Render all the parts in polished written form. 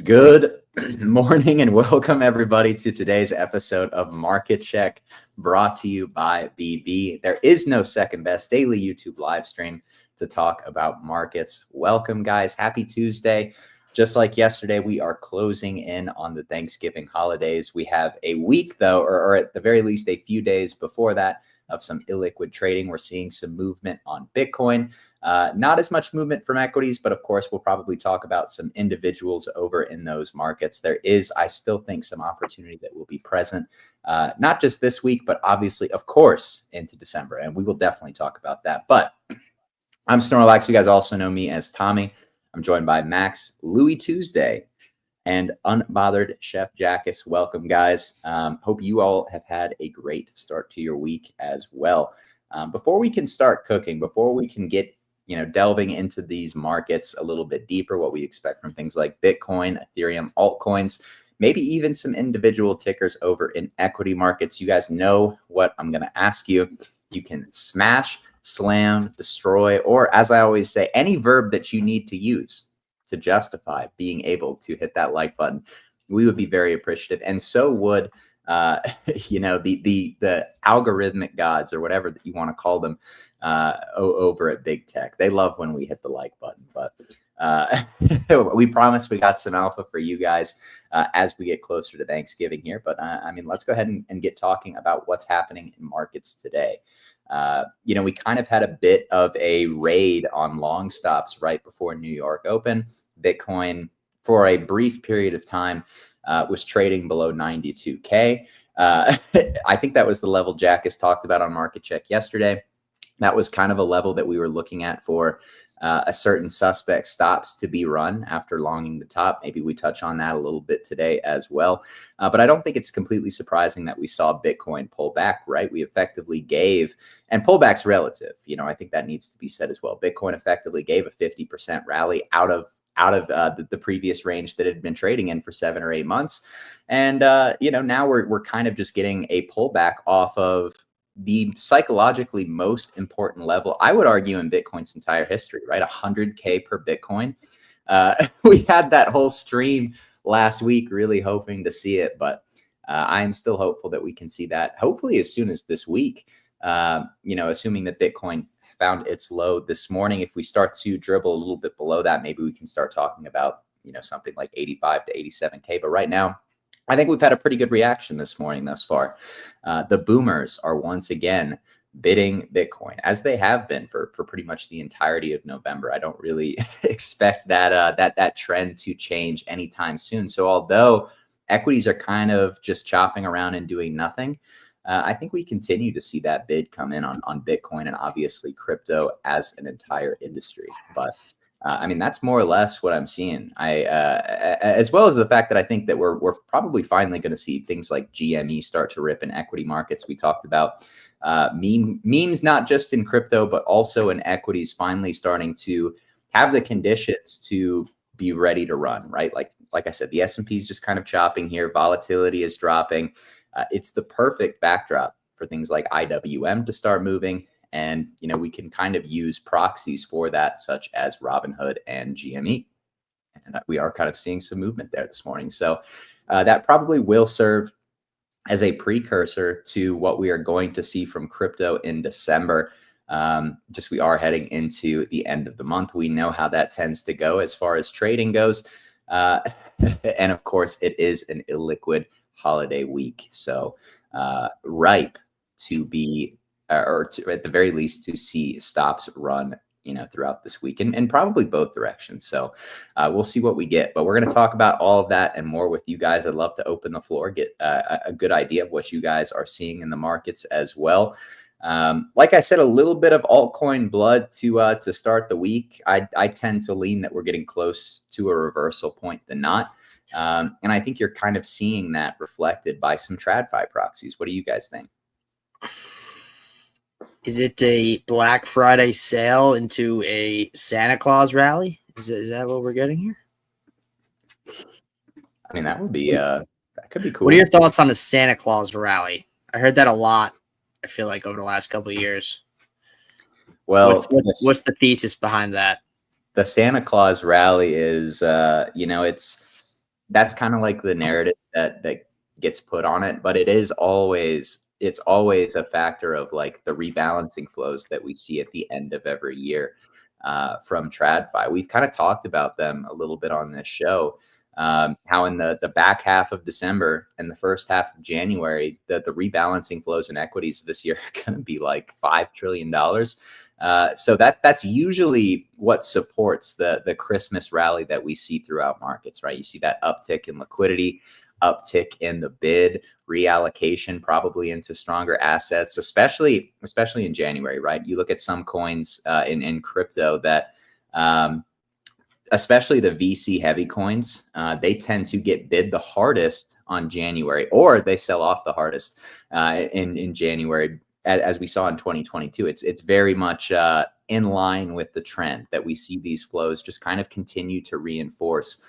Good morning and welcome everybody to today's episode of Market Check, brought to you by BB. There is no second best daily YouTube live stream to talk about markets. Welcome guys, happy Tuesday. Just like yesterday, we are closing in on the Thanksgiving holidays. We have a week though, or at the very least a few days before that, of some illiquid trading. We're seeing some movement on Bitcoin. Not as much movement from equities, but of course, we'll probably talk about some individuals over in those markets. There is, I still think, some opportunity that will be present, not just this week, but obviously, of course, into December. And we will definitely talk about that. But I'm Snorlax. You guys also know me as Tommy. I'm joined by Max, Louis Tuesday, and Unbothered Chef Jackus. Welcome, guys. Hope you all have had a great start to your week as well. Before we can start cooking, before we can get delving into these markets a little bit deeper, what we expect from things like Bitcoin, Ethereum, altcoins, maybe even some individual tickers over in equity markets. You guys know what I'm going to ask you. You can smash, slam, destroy, or as I always say, any verb that you need to use to justify being able to hit that like button. We would be very appreciative, and so would the algorithmic gods, or whatever that you want to call them, over at big tech. They love when we hit the like button, but we promise we got some alpha for you guys as we get closer to Thanksgiving here. But let's go ahead and get talking about what's happening in markets today. We kind of had a bit of a raid on long stops right before New York Open. Bitcoin, for a brief period of time, was trading below 92K. I think that was the level Jack has talked about on Market Check yesterday. That was kind of a level that we were looking at for a certain suspect stops to be run after longing the top. Maybe we touch on that a little bit today as well. But I don't think it's completely surprising that we saw Bitcoin pull back, right? We effectively gave, and pullback's relative. I think that needs to be said as well. Bitcoin effectively gave a 50% rally out of the previous range that had been trading in for 7 or 8 months. And, now we're kind of just getting a pullback off of the psychologically most important level, I would argue, in Bitcoin's entire history, right? 100K per Bitcoin. We had that whole stream last week really hoping to see it, but I'm still hopeful that we can see that hopefully as soon as this week, assuming that Bitcoin found its low this morning. If we start to dribble a little bit below that, maybe we can start talking about, something like 85 to 87K. But right now, I think we've had a pretty good reaction this morning thus far. The boomers are once again bidding Bitcoin, as they have been for pretty much the entirety of November. I don't really expect that trend to change anytime soon. So although equities are kind of just chopping around and doing nothing, I think we continue to see that bid come in on Bitcoin and obviously crypto as an entire industry. But that's more or less what I'm seeing. As well as the fact that I think that we're probably finally going to see things like GME start to rip in equity markets. We talked about memes, not just in crypto, but also in equities, finally starting to have the conditions to be ready to run, right? Like I said, the S&P is just kind of chopping here. Volatility is dropping. It's the perfect backdrop for things like IWM to start moving. And, we can kind of use proxies for that, such as Robinhood and GME. And we are kind of seeing some movement there this morning. So that probably will serve as a precursor to what we are going to see from crypto in December. We are heading into the end of the month. We know how that tends to go as far as trading goes. And of course, it is an illiquid holiday week. So ripe to be, or to, at the very least, to see stops run, throughout this week and probably both directions. So we'll see what we get, but we're going to talk about all of that and more with you guys. I'd love to open the floor, get a good idea of what you guys are seeing in the markets as well. Like I said, a little bit of altcoin blood to start the week. I tend to lean that we're getting close to a reversal point than not. And I think you're kind of seeing that reflected by some TradFi proxies. What do you guys think? Is it a Black Friday sale into a Santa Claus rally? Is that what we're getting here? That would be that could be cool. What are your thoughts on the Santa Claus rally? I heard that a lot, I feel like, over the last couple of years. Well, what's the thesis behind that? The Santa Claus rally is, that's kind of like the narrative that gets put on it, but it's always a factor of like the rebalancing flows that we see at the end of every year from TradFi. We've kind of talked about them a little bit on this show. How in the back half of December and the first half of January, the rebalancing flows in equities this year are going to be like $5 trillion. So that's usually what supports the Christmas rally that we see throughout markets, right? You see that uptick in liquidity, uptick in the bid, reallocation probably into stronger assets, especially in January, right? You look at some coins in crypto that especially the VC heavy coins, they tend to get bid the hardest on January, or they sell off the hardest in January, as we saw in 2022. It's very much in line with the trend that we see these flows just kind of continue to reinforce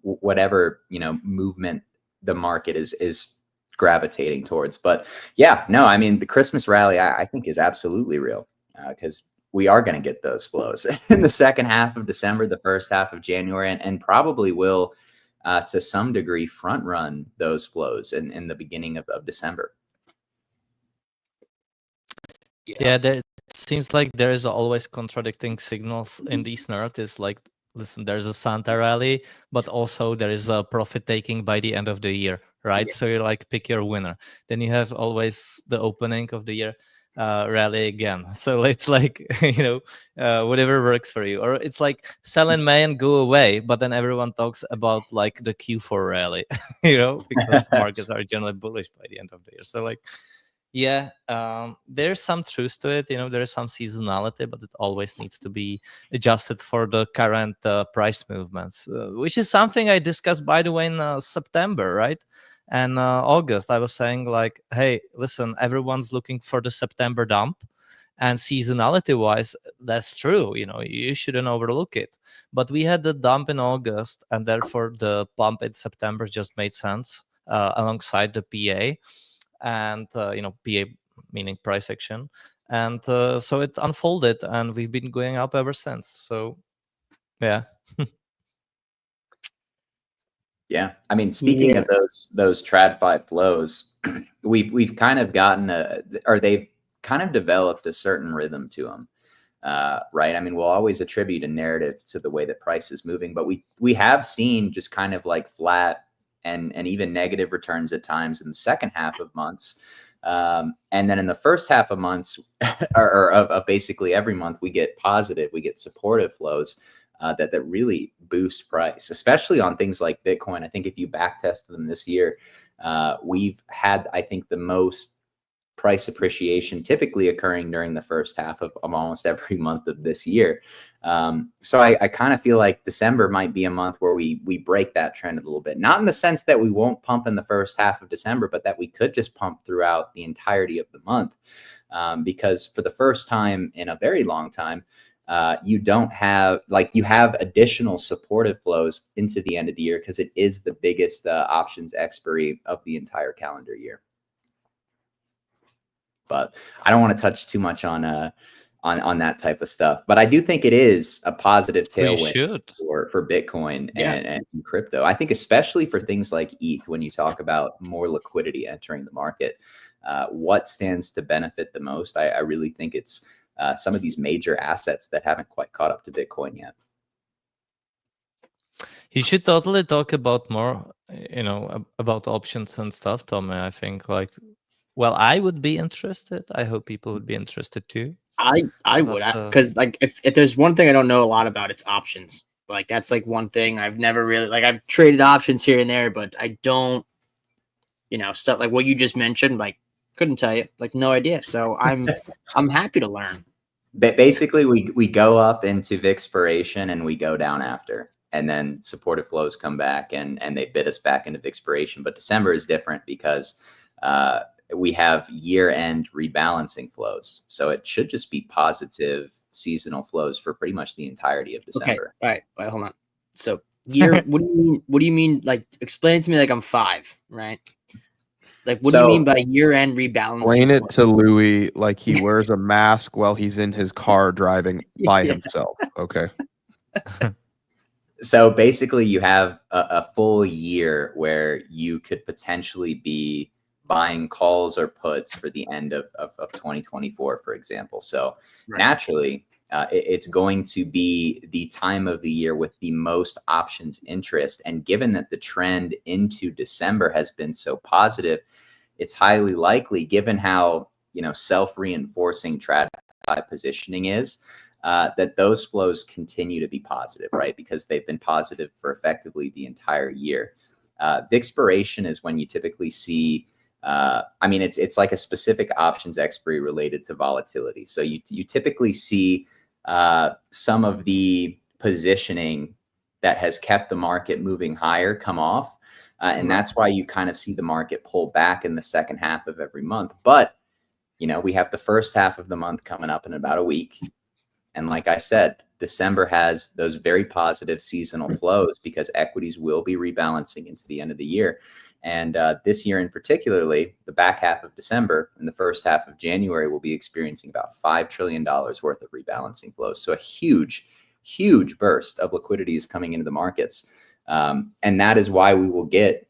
whatever movement the market is gravitating towards. But yeah, no, I mean the Christmas rally I think is absolutely real because we are going to get those flows in the second half of December, the first half of January, and probably will, to some degree, front run those flows in the beginning of December. Yeah, it seems like there is always contradicting signals in these narratives. Like, listen, there's a Santa rally, but also there is a profit taking by the end of the year, right? So you're like, pick your winner. Then you have always the opening of the year rally again. So it's like, whatever works for you. Or it's like sell in May and go away, but then everyone talks about like the Q4 rally, because markets are generally bullish by the end of the year. So like, yeah, there's some truth to it. There is some seasonality, but it always needs to be adjusted for the current price movements, which is something I discussed, by the way, in September, right? And August, I was saying like, hey, listen, everyone's looking for the September dump. And seasonality-wise, that's true. You shouldn't overlook it. But we had the dump in August, and therefore the pump in September just made sense alongside the PA. And PA meaning price action, and so it unfolded, and we've been going up ever since. So yeah. Yeah, I mean, speaking of those TradFi flows, we've kind of gotten or they've kind of developed a certain rhythm to them, right? I mean, we'll always attribute a narrative to the way that price is moving, but we have seen just kind of like flat and even negative returns at times in the second half of months. And then in the first half of months, or of basically every month, we get positive, we get supportive flows that really boost price, especially on things like Bitcoin. I think if you back test them this year, we've had, I think, the most price appreciation typically occurring during the first half of almost every month of this year. So I kind of feel like December might be a month where we break that trend a little bit, not in the sense that we won't pump in the first half of December, but that we could just pump throughout the entirety of the month. Because for the first time in a very long time, you have additional supportive flows into the end of the year because it is the biggest options expiry of the entire calendar year. But I don't want to touch too much on that type of stuff. But I do think it is a positive tailwind for Bitcoin and crypto. I think especially for things like ETH, when you talk about more liquidity entering the market, what stands to benefit the most? I really think it's some of these major assets that haven't quite caught up to Bitcoin yet. You should totally talk about more, about options and stuff, Tommy. I think I would be interested. I hope people would be interested too. I would, because if there's one thing I don't know a lot about, it's options. Like that's like one thing I've never really I've traded options here and there, but I don't, stuff like what you just mentioned. Like couldn't tell you, no idea. So I'm happy to learn. Basically, we go up into Vixpiration and we go down after, and then supportive flows come back and they bid us back into Vixpiration. But December is different because we have year-end rebalancing flows, so it should just be positive seasonal flows for pretty much the entirety of December. Okay, all right, hold on. So year, what do you mean? What do you mean? Like, explain it to me like I'm 5, right? Like, what do you mean by year-end rebalancing? Explain it to Louis like he wears a mask while he's in his car driving by himself. Okay. So basically, you have a full year where you could potentially be buying calls or puts for the end of 2024, for example. So naturally, it's going to be the time of the year with the most options interest. And given that the trend into December has been so positive, it's highly likely, given how self-reinforcing TradFi positioning is, that those flows continue to be positive, right? Because they've been positive for effectively the entire year. The expiration is when you typically see, it's like a specific options expiry related to volatility. So you typically see some of the positioning that has kept the market moving higher come off. And that's why you kind of see the market pull back in the second half of every month. But, we have the first half of the month coming up in about a week. And like I said, December has those very positive seasonal flows because equities will be rebalancing into the end of the year. And this year in particularly, the back half of December and the first half of January will be experiencing about $5 trillion worth of rebalancing flows. So a huge, huge burst of liquidity is coming into the markets. And that is why we will get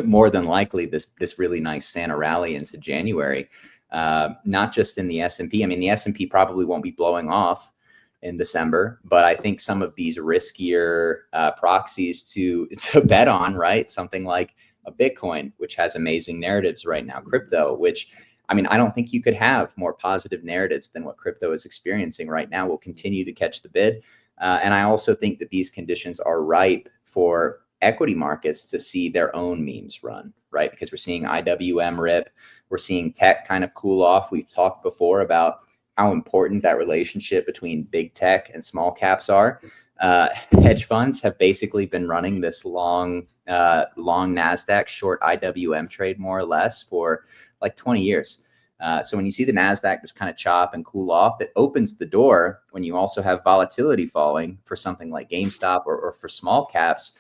more than likely this really nice Santa rally into January. Not just in the S&P. I mean, the S&P probably won't be blowing off in December, but I think some of these riskier proxies to bet on, right? Something like a Bitcoin, which has amazing narratives right now, crypto, which, I don't think you could have more positive narratives than what crypto is experiencing right now, will continue to catch the bid. And I also think that these conditions are ripe for equity markets to see their own memes run, right? Because we're seeing IWM rip, we're seeing tech kind of cool off. We've talked before about how important that relationship between big tech and small caps are. Hedge funds have basically been running this long NASDAQ, short IWM trade more or less for like 20 years. So when you see the NASDAQ just kind of chop and cool off, it opens the door when you also have volatility falling for something like GameStop or for small caps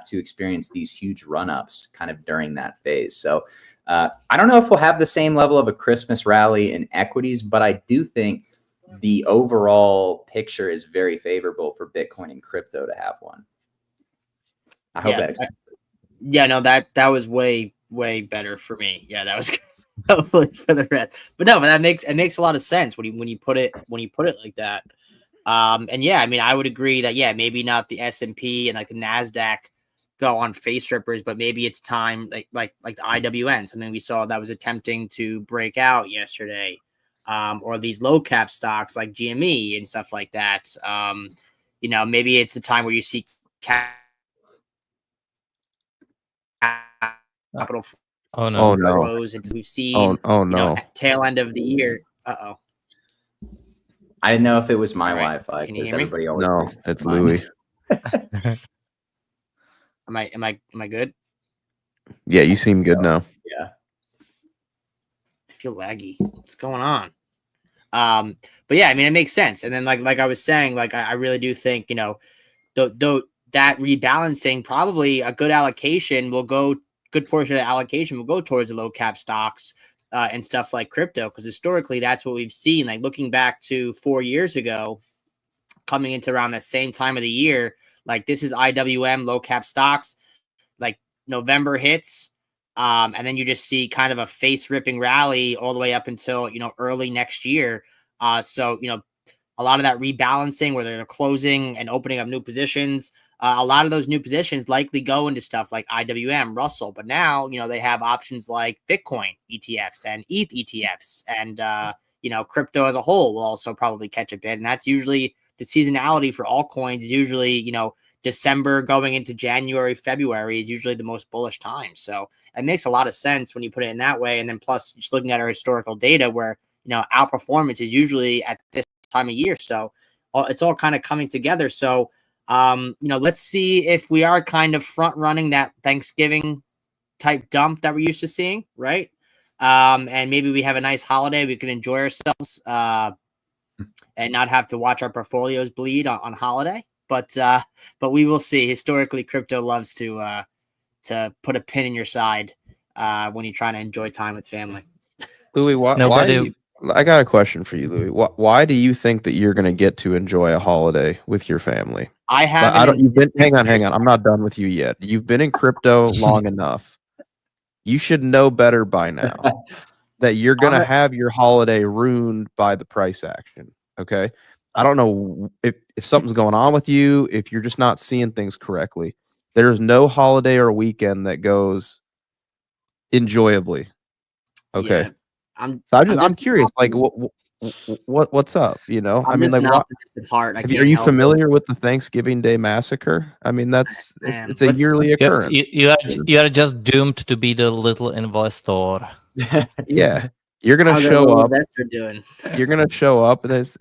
to experience these huge run-ups kind of during that phase. So I don't know if we'll have the same level of a Christmas rally in equities, but I do think the overall picture is very favorable for Bitcoin and crypto to have one. I hope that makes sense. Yeah, no, that was way better for me. Yeah, that was hopefully for the rest. But no, but it makes a lot of sense when you put it like that. And yeah, I would agree that maybe not the S&P and like the NASDAQ go on face rippers, but maybe it's time like the IWN, something we saw that was attempting to break out yesterday, or these low cap stocks like GME and stuff like that. Maybe it's a time where you see capital flows, and we've seen tail end of the year. I didn't know if it was my Wi-Fi because everybody always thinks it's Louis. Am I good? Yeah, you seem good now. Yeah. I feel laggy. What's going on? But yeah, it makes sense. And then like I was saying, like I really do think, though that rebalancing, probably a good portion of the allocation will go towards the low cap stocks and stuff like crypto, because historically that's what we've seen. Like looking back to 4 years ago, coming into around the same time of the year, like this is IWM low cap stocks, like November hits, and then you just see kind of a face ripping rally all the way up until early next year. So a lot of that rebalancing where they're closing and opening up new positions. A lot of those new positions likely go into stuff like IWM, Russell, but now they have options like Bitcoin ETFs and ETH ETFs, and crypto as a whole will also probably catch a bit, and that's usually the seasonality for altcoins. Is usually December going into January, February is usually the most bullish time. So it makes a lot of sense when you put it in that way, and then plus just looking at our historical data where outperformance is usually at this time of year. So it's all kind of coming together. So let's see if we are kind of front running that Thanksgiving type dump that we're used to seeing, right? And maybe we have a nice holiday. We can enjoy ourselves and not have to watch our portfolios bleed on holiday. But we will see. Historically, crypto loves to put a pin in your side when you're trying to enjoy time with family. Louis, why I got a question for you, Louis. Why do you think that you're going to get to enjoy a holiday with your family? I I haven't. don't. You've been. in 6 Hang years. on. I'm not done with you yet. You've been in crypto long enough. You should know better by now that you're going to have your holiday ruined by the price action. Okay. I don't know if something's going on with you, if you're just not seeing things correctly. There's no holiday or weekend that goes enjoyably. Okay. Yeah, I'm. So I'm I'm just curious, like optimistic. what's up? You know, I I'm mean, just like, an what optimist at heart. I are can't you help it. familiar with the Thanksgiving Day massacre? I mean, Man, it's a yearly occurrence. You are just doomed to be the little investor. Yeah, you're gonna How's that show little up. investor doing? You're gonna show up, and there's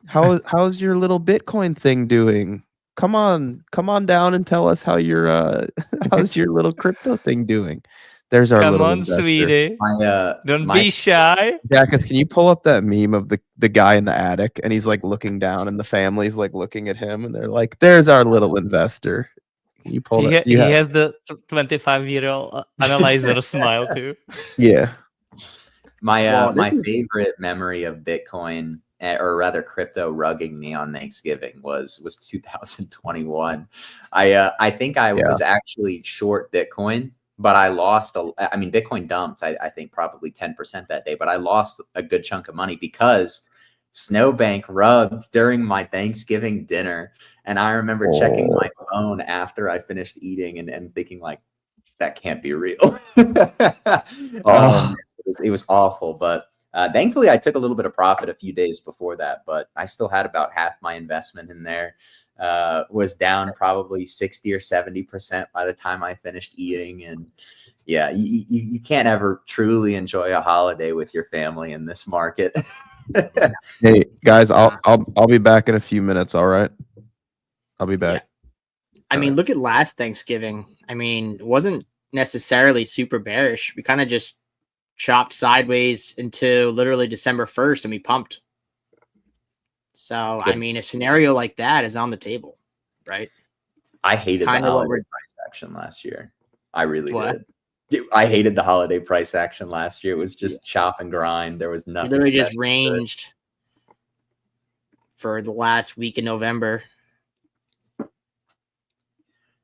how's your little Bitcoin thing doing? Come on down and tell us how your how's your little crypto thing doing? There's our Come little on, investor. sweetie. Don't my be shy. Jackus, can you pull up that meme of the guy in the attic and he's like looking down and the family's like looking at him and they're like, "There's our little investor." Can you pull that? Do you He have? has the 25-year-old analyzer smile too. Yeah. Well, My this is favorite memory of Bitcoin, or rather crypto, rugging me on Thanksgiving was 2021. I think I Yeah. was actually short Bitcoin, but I lost I mean, Bitcoin dumped. I think probably 10% that day, but I lost a good chunk of money because Snowbank rugged during my Thanksgiving dinner, and I remember checking my phone after I finished eating and thinking like, that can't be real. Oh. It was awful, but thankfully I took a little bit of profit a few days before that, but I still had about half my investment in there. Was down probably 60 or 70% by the time I finished eating. And yeah, you can't ever truly enjoy a holiday with your family in this market. Hey guys, I'll be back in a few minutes. All right, I'll be back. Yeah. I mean, look at last Thanksgiving. I mean, it wasn't necessarily super bearish. We kind of just chopped sideways until literally December 1st and we pumped. So, I mean, a scenario like that is on the table, right? I hated the holiday price action last year. I really did. I hated the holiday price action last year. It was just chop and grind. There was nothing. It literally just ranged for the last week in November.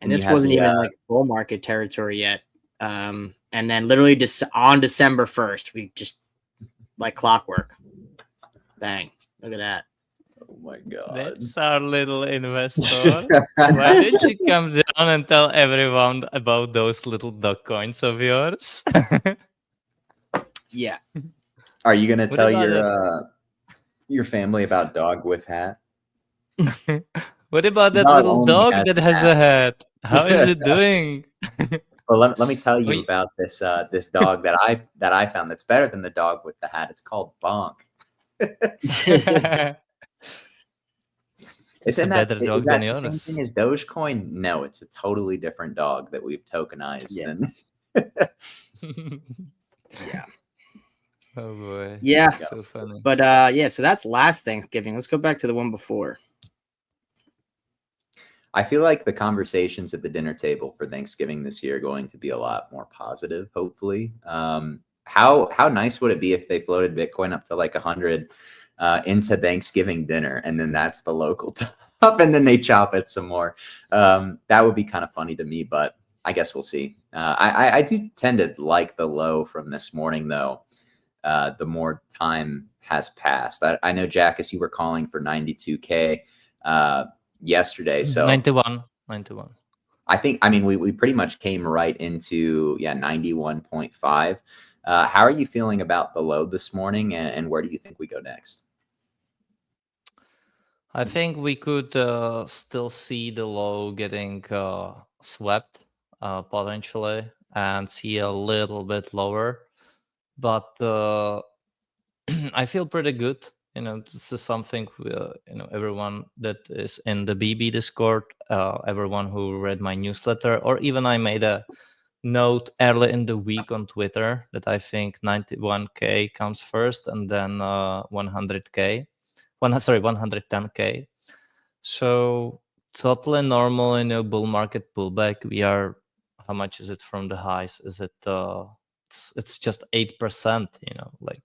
And this wasn't even like bull market territory yet. And then literally just on December 1st, we just like clockwork. Bang. Look at that. Oh my God. That's our little investor. Why did you come down and tell everyone about those little dog coins of yours? Yeah. Are you going to tell your family about dog with hat? What about that little dog that has a hat? How is it doing? Well, let me tell you about this this dog that I found that's better than the dog with the hat. It's called Bonk. It's a better dog than yours. Same thing as Dogecoin? No, it's a totally different dog that we've tokenized. Yeah. Yeah. Oh boy. Yeah. So funny. But yeah, so that's last Thanksgiving. Let's go back to the one before. I feel like the conversations at the dinner table for Thanksgiving this year are going to be a lot more positive, hopefully. How nice would it be if they floated Bitcoin up to like 100 into Thanksgiving dinner, and then that's the local top, and then they chop it some more? That would be kind of funny to me, but I guess we'll see. I do tend to like the low from this morning, though. The more time has passed. I know, Jackus, you were calling for 92K yesterday. So 91. I mean, we pretty much came right into 91.5. How are you feeling about the low this morning, and where do you think we go next? I think we could still see the low getting swept potentially and see a little bit lower, but I feel pretty good. You know, this is something everyone that is in the BB Discord, everyone who read my newsletter, or even I made a note early in the week on Twitter that I think 91K comes first and then 100K. 110K. So totally normal, bull market pullback. We are, how much is it from the highs? Is it it's just 8%, like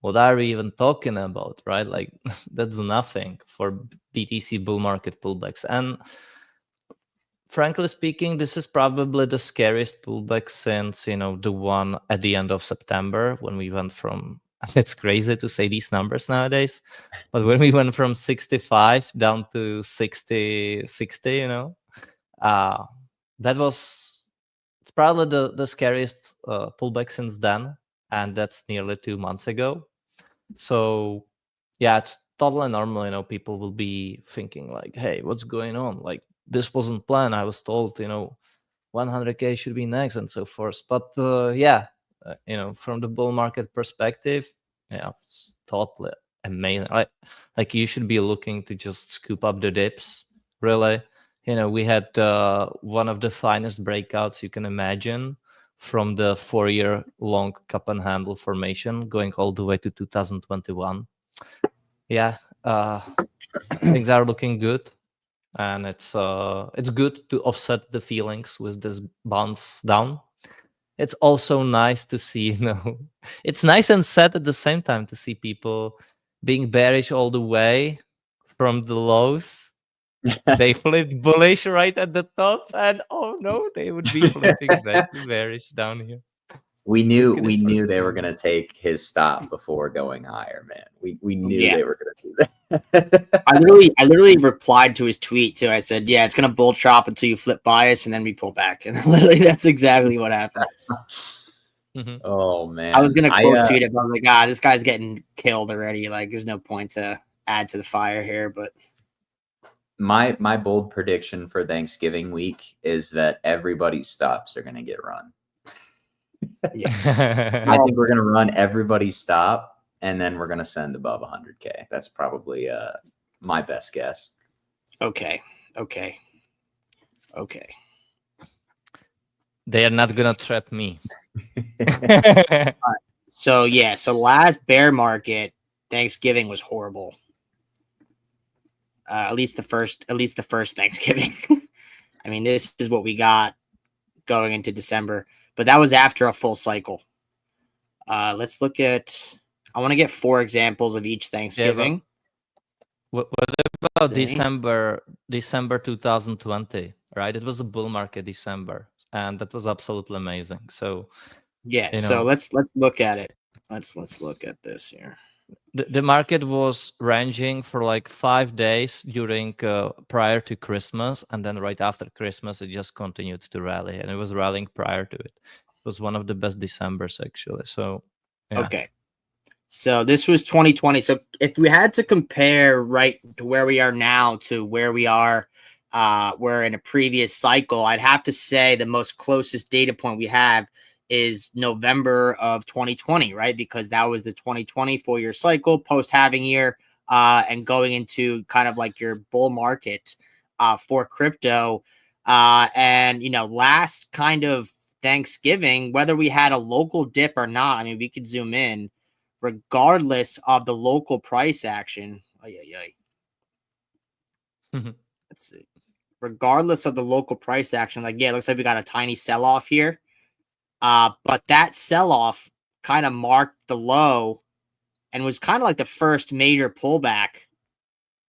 what are we even talking about, right? Like that's nothing for BTC bull market pullbacks. And frankly speaking, this is probably the scariest pullback since, the one at the end of September when we went from, it's crazy to say these numbers nowadays, but when we went from 65 down to 60, that was probably the scariest pullback since then. And that's nearly 2 months ago. So yeah, it's totally normal. People will be thinking like, hey, what's going on? Like, this wasn't planned. I was told, 100K should be next and so forth. But from the bull market perspective, it's totally amazing. Like you should be looking to just scoop up the dips, really. We had one of the finest breakouts you can imagine from the 4-year long cup and handle formation going all the way to 2021. Yeah, things are looking good. And it's good to offset the feelings with this bounce down. It's also nice to see, it's nice and sad at the same time to see people being bearish all the way from the lows. They flipped bullish right at the top, and oh no, they would be flipping back to bearish down here. We knew they were gonna take his stop before going higher, man. We knew they were gonna do that. I literally replied to his tweet too. I said, "Yeah, it's gonna bull chop until you flip bias, and then we pull back." And literally, that's exactly what happened. Oh man, I was gonna quote tweet it, but I'm like, this guy's getting killed already. Like, there's no point to add to the fire here. But my bold prediction for Thanksgiving week is that everybody's stops are gonna get run. Yeah. I think we're gonna run everybody's stop, and then we're gonna send above 100K. That's probably my best guess. Okay. They are not gonna trap me. So last bear market, Thanksgiving was horrible. At least the first Thanksgiving. I mean, this is what we got going into December, but that was after a full cycle. Let's look at. I want to get 4 examples of each Thanksgiving. What about December 2020? Right, it was a bull market December, and that was absolutely amazing. So yeah, so let's look at it. Let's look at this here. The market was ranging for like 5 days during prior to Christmas, and then right after Christmas, it just continued to rally, and it was rallying prior to it. It was one of the best Decembers actually. So yeah. Okay, so this was 2020. So if we had to compare right to where we are now to where we are, we're in a previous cycle, I'd have to say the most closest data point we have is November of 2020, right? Because that was the 2020 4-year cycle, post-halving year, and going into kind of like your bull market for crypto. And, last kind of Thanksgiving, whether we had a local dip or not, I mean, we could zoom in, regardless of the local price action. Let's see. Regardless of the local price action, like, it looks like we got a tiny sell-off here. But that sell-off kind of marked the low and was kind of like the first major pullback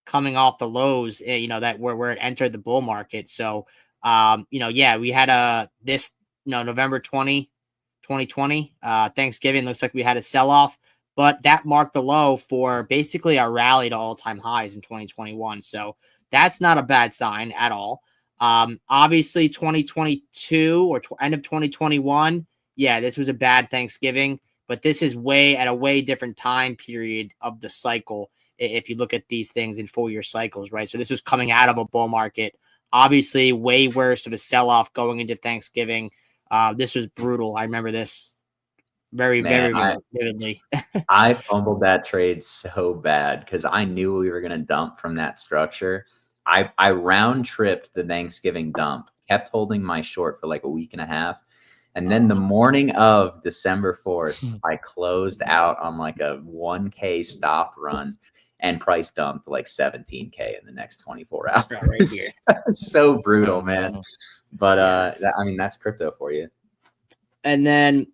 coming off the lows, that where it entered the bull market. So, we had November 2020, Thanksgiving, looks like we had a sell-off, but that marked the low for basically a rally to all-time highs in 2021. So that's not a bad sign at all. Obviously 2022 or end of 2021. Yeah, this was a bad Thanksgiving, but this is at a way different time period of the cycle. If you look at these things in 4-year cycles, right? So this was coming out of a bull market, obviously way worse of a sell-off going into Thanksgiving. This was brutal. I remember this very vividly. I fumbled that trade so bad because I knew we were going to dump from that structure. I round tripped the Thanksgiving dump, kept holding my short for like a week and a half. And then the morning of December 4th, I closed out on like a 1K stop run and price dumped like 17K in the next 24 hours. Right here. So brutal, man. But that's crypto for you. And then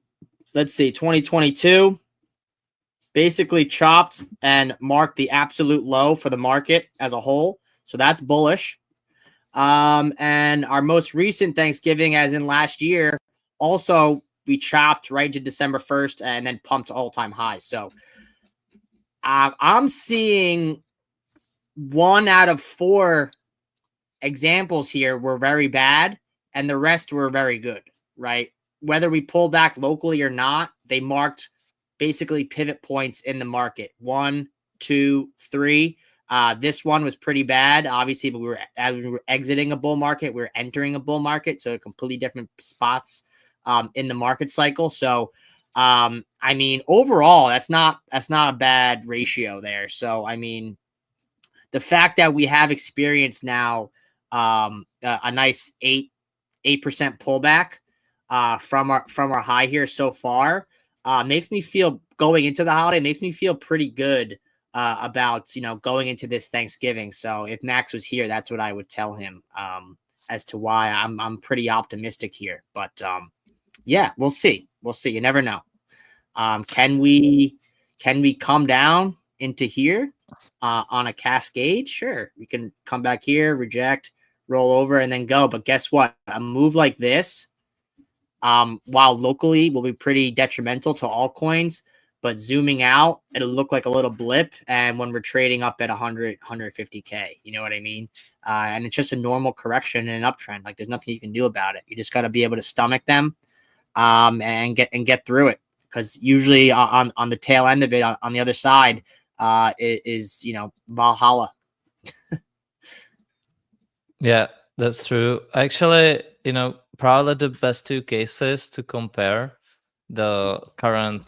let's see, 2022, basically chopped and marked the absolute low for the market as a whole. So that's bullish. And our most recent Thanksgiving, as in last year, also we chopped right to December 1st and then pumped all-time highs. So I'm seeing 1 out of 4 examples here were very bad and the rest were very good, right? Whether we pull back locally or not, they marked basically pivot points in the market. 1, 2, 3. This one was pretty bad, obviously, but as we were exiting a bull market, we were entering a bull market, so completely different spots in the market cycle. So, I mean, overall, that's not a bad ratio there. So, I mean, the fact that we have experienced now a nice 8% pullback from our high here so far makes me feel, going into the holiday, makes me feel pretty good about, you know, going into this Thanksgiving. So if Max was here, that's what I would tell him as to why I'm pretty optimistic here. But yeah, we'll see. We'll see. You never know. Can we come down into here on a cascade? Sure, we can come back here, reject, roll over, and then go. But guess what? A move like this, while locally will be pretty detrimental to altcoins, but zooming out, it'll look like a little blip. And when we're trading up at 100, 150K, you know what I mean? And it's just a normal correction and an uptrend. Like, there's nothing you can do about it. You just got to be able to stomach them and get through it. Because usually on the tail end of it, on the other side, is, you know, Valhalla. Yeah, that's true. Actually, you know, probably the best 2 cases to compare the current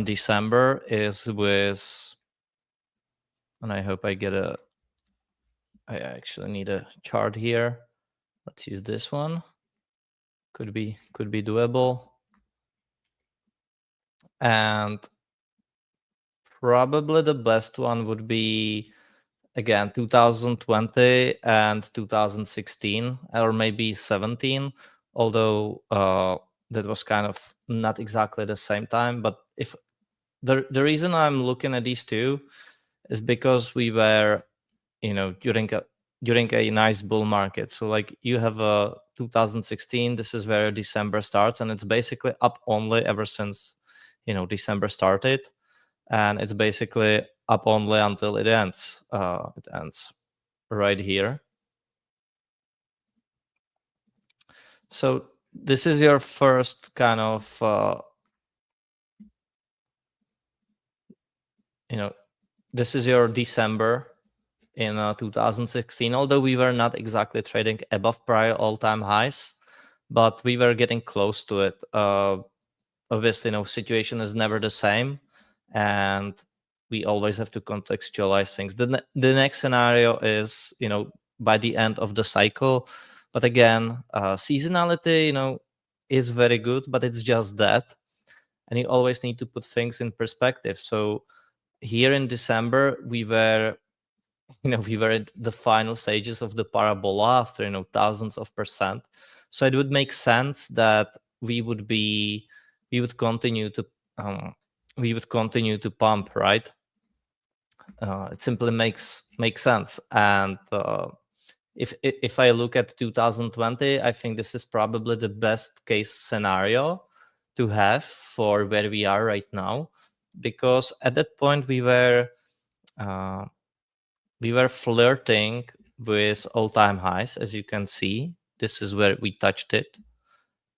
December is with, and I hope I actually need a chart here. Let's use this one. Could be doable. And probably the best one would be, again, 2020 and 2016, or maybe 17, although that was kind of not exactly the same time. But if the reason I'm looking at these two is because we were, you know, during a nice bull market. So like, you have a 2016, this is where December starts, and it's basically up only ever since, you know, December started, and it's basically up only until it ends. It ends right here. So this is your first kind of, you know, this is your December in 2016. Although we were not exactly trading above prior all-time highs, but we were getting close to it. Obviously, no situation is never the same, and we always have to contextualize things. The next scenario is, you know, by the end of the cycle. But again, seasonality, you know, is very good, but it's just that. And you always need to put things in perspective. So here in December, we were at the final stages of the parabola after, you know, thousands of %. So it would make sense that we would continue to pump, right? It simply makes sense. And if I look at 2020, I think this is probably the best case scenario to have for where we are right now, because at that point we were flirting with all-time highs. As you can see, this is where we touched it,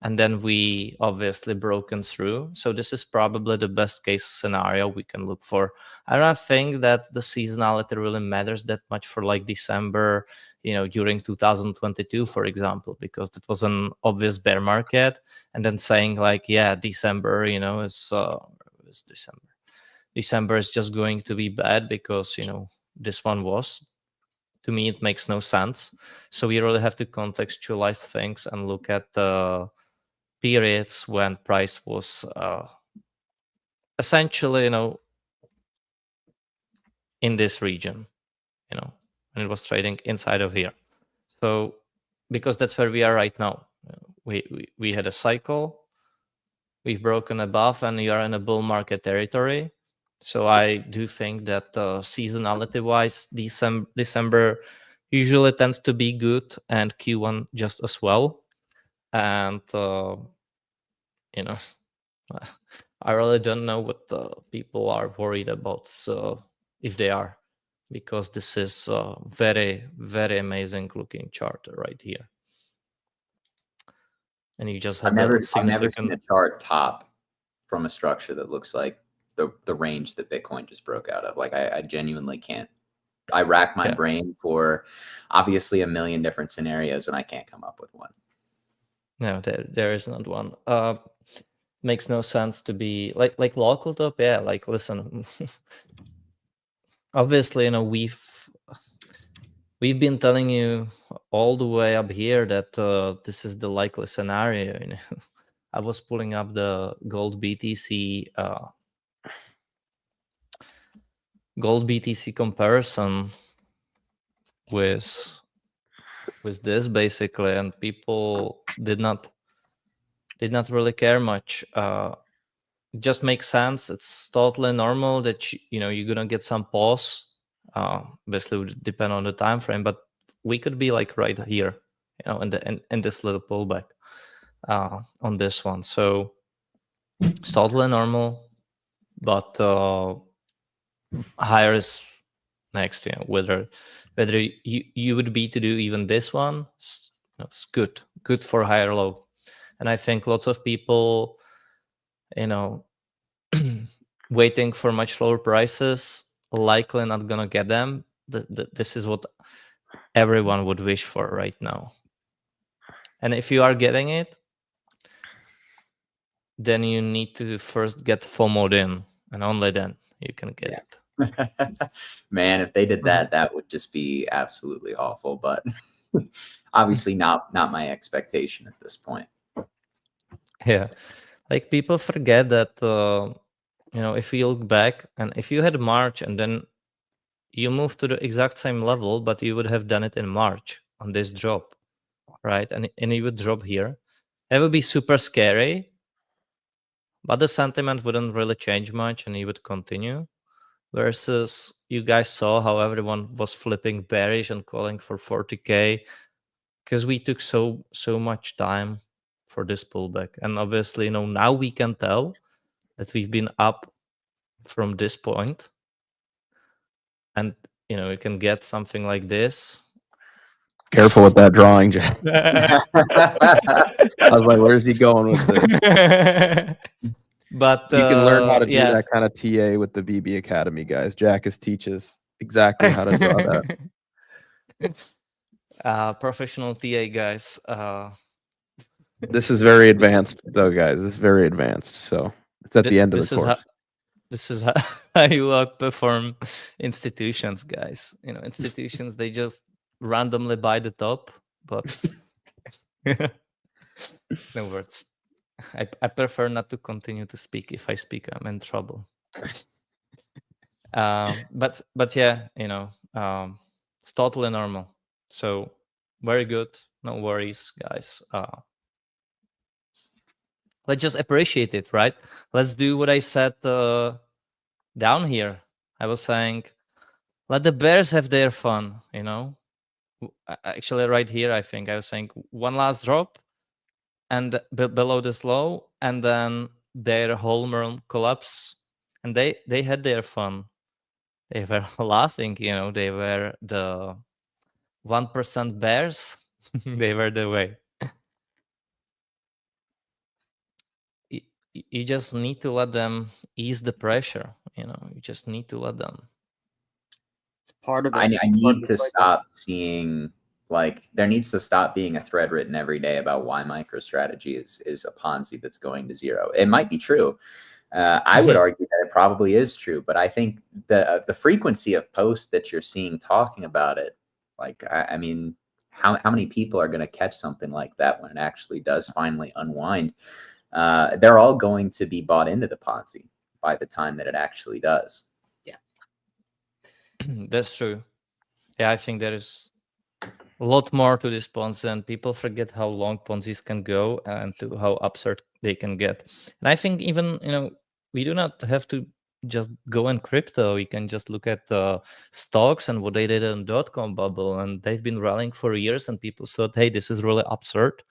and then we obviously broken through. So this is probably the best case scenario we can look for. I don't think that the seasonality really matters that much for like December, you know, during 2022, for example, because that was an obvious bear market. And then saying like, yeah, December, you know, is December is just going to be bad because, you know, this one was. To me, it makes no sense. So we really have to contextualize things and look at the periods when price was essentially, you know, in this region, you know, and it was trading inside of here. So because that's where we are right now. We had a cycle, we've broken above and you are in a bull market territory. So I do think that seasonality wise, December usually tends to be good, and Q1 just as well. And you know, I really don't know what the people are worried about, so if they are, because this is a very, very amazing looking chart right here. And you just had I've never significant... seen a chart top from a structure that looks like the range that Bitcoin just broke out of. Like I genuinely can't. I rack my brain for obviously a million different scenarios, and I can't come up with one. No, there is not one. Makes no sense to be like local top. Yeah, like listen, obviously, you know, we've been telling you all the way up here that this is the likely scenario. You know, I was pulling up the gold BTC comparison with this basically, and people did not really care much. It just makes sense. It's totally normal that you're gonna get some pause. Obviously, it would depend on the time frame, but we could be like right here, in this little pullback on this one. So it's totally normal, but higher is next. Whether you would be to do even this one, it's good for higher low. And I think lots of people, waiting for much lower prices, likely not gonna get them. This is what everyone would wish for right now. And if you are getting it, then you need to first get FOMO'd in, and only then you can get it. Man, if they did that, that would just be absolutely awful. But obviously not my expectation at this point. Yeah, like people forget that if you look back, and if you had March and then you move to the exact same level, but you would have done it in March on this drop, right? And you would drop here. It would be super scary, but the sentiment wouldn't really change much, and you would continue. Versus you guys saw how everyone was flipping bearish and calling for 40K, because we took so much time for this pullback. And obviously, now we can tell that we've been up from this point, and you can get something like this. Careful with that drawing, Jack. I was like, where's he going with this? But you can learn how to do that kind of TA with the BB Academy, guys. Jackus teaches exactly how to draw that. Professional TA, guys. This is very advanced, though, guys. This is very advanced. So it's at the end of the course. This is how you outperform institutions, guys. Institutions, they just randomly buy the top, but no words. I prefer not to continue to speak. If I speak, I'm in trouble. But yeah, it's totally normal. So very good. No worries, guys. Let's just appreciate it, right? Let's do what I said down here. I was saying, let the bears have their fun, Actually, right here, I think I was saying one last drop, and below this low, and then their home run collapse, and they had their fun. They were laughing, they were the 1% bears. They were the way. You just need to let them ease the pressure. You just need to let them. It's part of it. I need to stop seeing, like, there needs to stop being a thread written every day about why MicroStrategy is a Ponzi that's going to zero. It might be true. I would argue that it probably is true, but I think the frequency of posts that you're seeing talking about it, like, I mean, how many people are going to catch something like that when it actually does finally unwind? They're all going to be bought into the Ponzi by the time that it actually does. Yeah, that's true. Yeah, I think there is a lot more to this Ponzi, and people forget how long Ponzi's can go and to how absurd they can get. And I think even, we do not have to just go in crypto. We can just look at stocks and what they did in .com bubble, and they've been rallying for years, and people thought, hey, this is really absurd,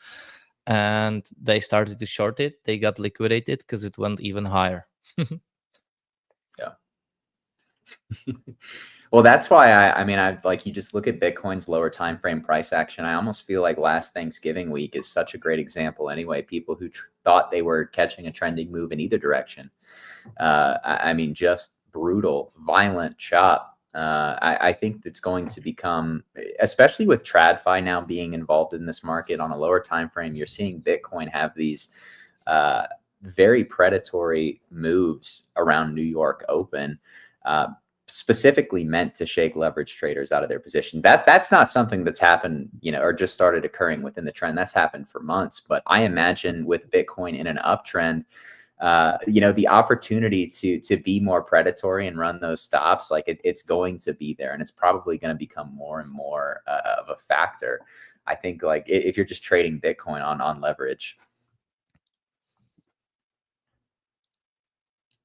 and they started to short it. They got liquidated because it went even higher. Yeah. Well, that's why I like, you just look at Bitcoin's lower time frame price action. I almost feel like last Thanksgiving week is such a great example anyway. People who thought they were catching a trending move in either direction. I mean, just brutal, violent chop. I think it's going to become, especially with TradFi now being involved in this market on a lower time frame, you're seeing Bitcoin have these very predatory moves around New York Open, specifically meant to shake leverage traders out of their position. That's not something that's happened, or just started occurring within the trend. That's happened for months. But I imagine with Bitcoin in an uptrend, the opportunity to be more predatory and run those stops, like it's going to be there, and it's probably going to become more and more of a factor. I think, like, if you're just trading Bitcoin on leverage.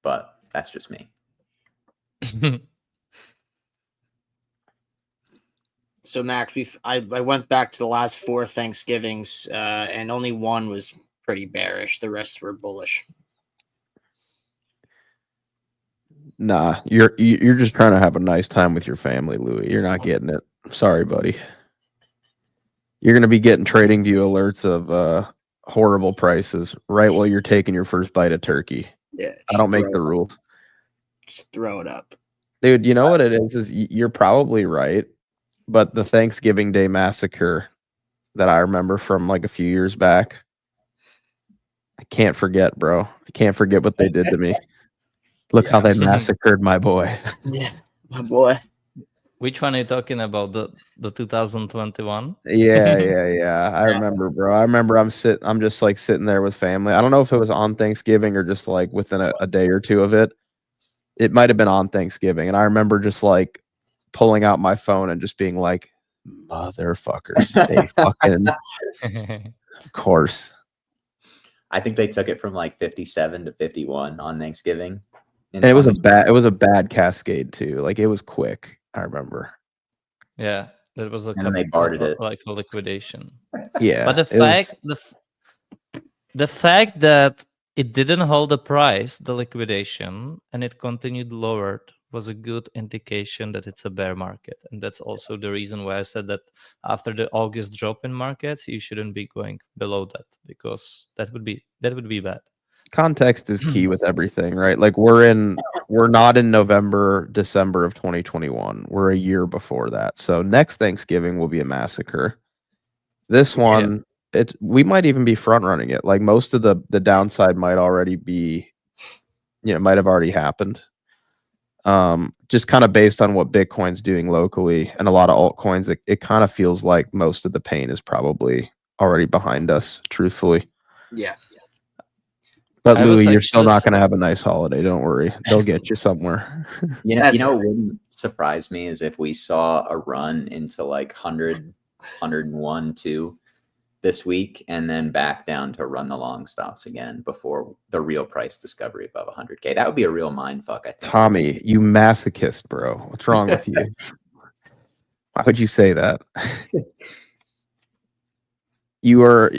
But that's just me. So Max, I went back to the last 4 Thanksgivings, and only one was pretty bearish. The rest were bullish. Nah, you're just trying to have a nice time with your family, Louis. You're not getting it. Sorry, buddy. You're gonna be getting trading view alerts of horrible prices right while you're taking your first bite of turkey. Yeah, I don't make the rules. Just throw it up, dude. You know what it is you're probably right, but the Thanksgiving Day massacre that I remember from like a few years back, I can't forget, bro. I can't forget what they did to me. Look how they massacred my boy. Yeah, my boy. Which one are you talking about? The 2021? Yeah. I remember, bro. I remember I'm just like sitting there with family. I don't know if it was on Thanksgiving or just like within a day or two of it. It might have been on Thanksgiving. And I remember just like pulling out my phone and just being like, motherfuckers, they fucking, of course. I think they took it from like 57 to 51 on Thanksgiving. And it was a bad cascade too. Like it was quick. I remember. Yeah, that was and they bartered it like a liquidation. Yeah, but the fact that it didn't hold the price, the liquidation, and it continued lowered was a good indication that it's a bear market. And that's also the reason why I said that after the August drop in markets, you shouldn't be going below that, because that would be bad. Context is key with everything, right? Like we're not in November, December of 2021. We're a year before that. So next Thanksgiving will be a massacre. This one, we might even be front running it. Like most of the downside might already be, might have already happened. Just kind of based on what Bitcoin's doing locally and a lot of altcoins, it kind of feels like most of the pain is probably already behind us, truthfully. Yeah. But Louis, you're still not going to have a nice holiday. Don't worry. They'll get you somewhere. What wouldn't surprise me is if we saw a run into like 100, 101, 2 this week, and then back down to run the long stops again before the real price discovery above 100K. That would be a real mind fuck, I think. Tommy, you masochist, bro. What's wrong with you? Why would you say that? You are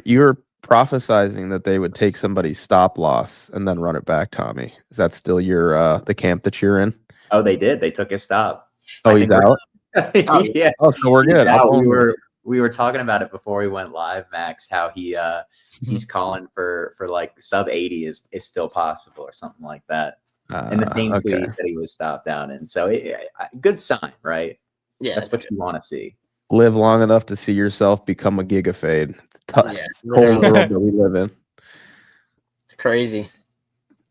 prophesizing that they would take somebody's stop loss and then run it back, Tommy. Is that still your the camp that you're in? Oh, they did. They took a stop. Oh, he's out? Yeah. Oh, so we're good. We were talking about it before we went live, Max, how he's calling for like sub 80 is still possible or something like that. In the same tweet he said he was stopped out in. So good sign, right? Yeah, that's what you want to see. Live long enough to see yourself become a gigafade. Yeah, whole world that we live in. It's crazy.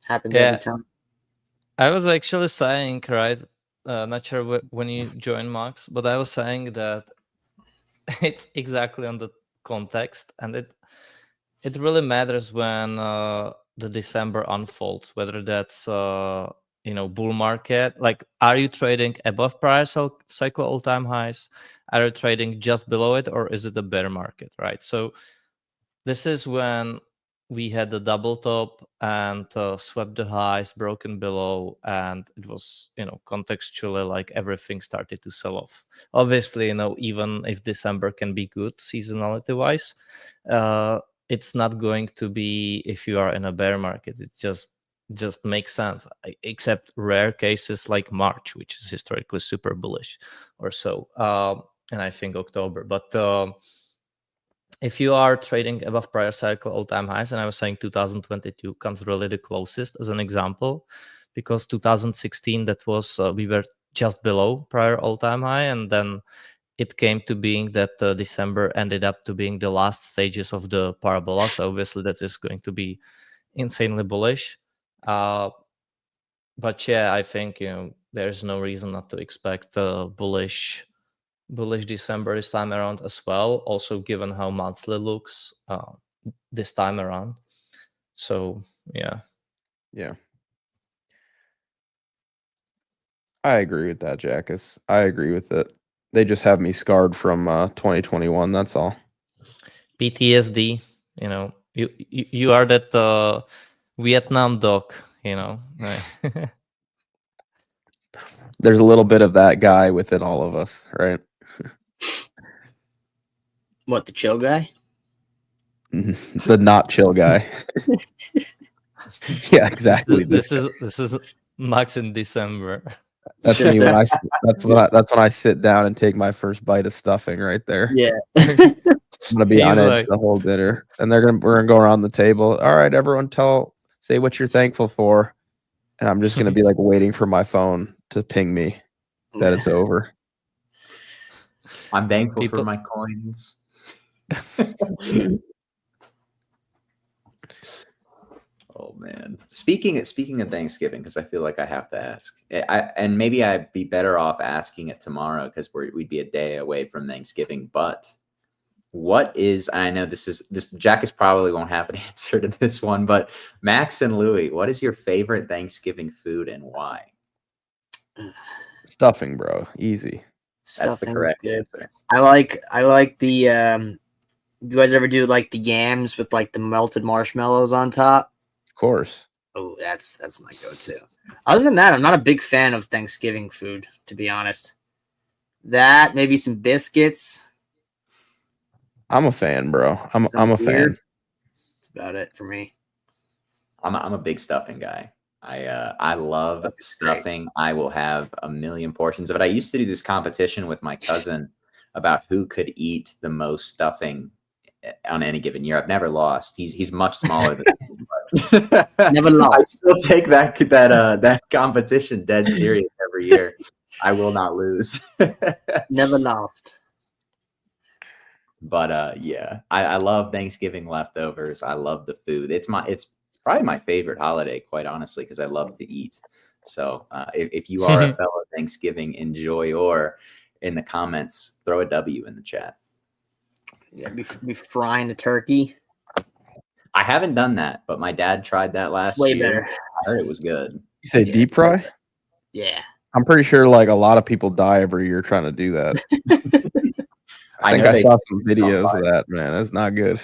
Happens every time. I was actually saying, right? Not sure when you joined, Max, but I was saying that it's exactly on the context, and it really matters when the December unfolds, whether that's bull market. Like, are you trading above price cycle all-time highs? Are you trading just below it, or is it a bear market, right? So this is when we had the double top and swept the highs, broken below, and it was, contextually like everything started to sell off. Obviously, even if December can be good seasonality wise, it's not going to be if you are in a bear market. It just makes sense, except rare cases like March, which is historically super bullish, or so. And I think October, but. If you are trading above prior cycle all-time highs, and I was saying 2022 comes really the closest as an example, because 2016 that was we were just below prior all-time high, and then it came to being that December ended up to being the last stages of the parabola. So obviously that is going to be insanely bullish. But yeah, I think there's no reason not to expect bullish December this time around as well, also given how monthly looks this time around. So yeah I agree with that, Jackus. I agree with it. They just have me scarred from 2021. That's all. PTSD. You are that Vietnam doc. There's a little bit of that guy within all of us, right? What, the chill guy? The not chill guy. Yeah, exactly. This is Max in December. That's me when I. That's when I sit down and take my first bite of stuffing right there. Yeah. I'm gonna be on edge like, the whole dinner, and we're gonna go around the table. All right, everyone, say what you're thankful for, and I'm just gonna be like waiting for my phone to ping me that it's over. I'm thankful for my coins. Oh man! Speaking of Thanksgiving, because I feel like I have to ask, and maybe I'd be better off asking it tomorrow because we'd be a day away from Thanksgiving. But what is? I know this Jackus probably won't have an answer to this one, but Max and Louis, what is your favorite Thanksgiving food and why? Stuffing, bro. Easy. That's the correct answer. I like the. You guys ever do like the yams with like the melted marshmallows on top? Of course. Oh, that's my go-to. Other than that, I'm not a big fan of Thanksgiving food, to be honest. That, maybe some biscuits. I'm a fan, bro. I'm a fan. That's about it for me. I'm a big stuffing guy. I love stuffing. I will have a million portions of it. I used to do this competition with my cousin about who could eat the most stuffing on any given year. I've never lost. He's much smaller than me. Never lost. I still take that competition dead serious every year. I will not lose. Never lost. But yeah, I love Thanksgiving leftovers. I love the food. It's probably my favorite holiday, quite honestly, because I love to eat. So if you are a fellow Thanksgiving enjoyer, in the comments, throw a W in the chat. Yeah, be frying the turkey. I haven't done that, but my dad tried that last way year. Better. I heard it was good. You say deep fry? Yeah. I'm pretty sure like a lot of people die every year trying to do that. I think I saw some videos of that, man. It's not good.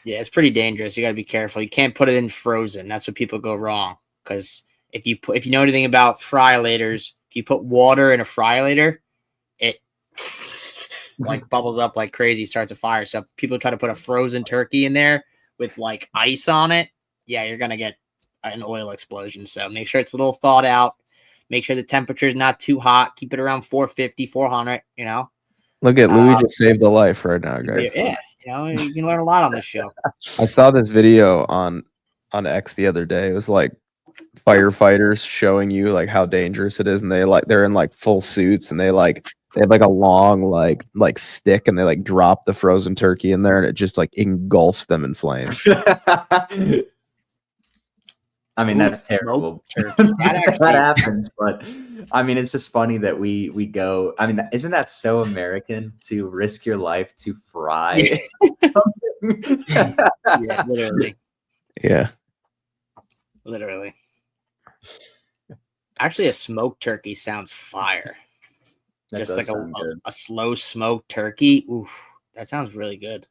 Yeah, it's pretty dangerous. You got to be careful. You can't put it in frozen. That's what people go wrong. Because if you know anything about fry-laters, if you put water in a fry-later, it like bubbles up like crazy, starts a fire. So if people try to put a frozen turkey in there with like ice on it, yeah, you're gonna get an oil explosion. So make sure it's a little thawed out. Make sure the temperature is not too hot. Keep it around 450, 400. You know. Look at Louis just saved a life right now, guys. Yeah, you can learn a lot on this show. I saw this video on X the other day. It was like firefighters showing you like how dangerous it is, and they're in like full suits, and they have like a long like stick, and they like drop the frozen turkey in there, and it just like engulfs them in flames. I mean, that's terrible. That happens, but I mean, it's just funny that we go. I mean, isn't that so American to risk your life to fry? Yeah, literally. Yeah, literally. Actually, a smoked turkey sounds fire. Just like a slow smoked turkey. Ooh, that sounds really good.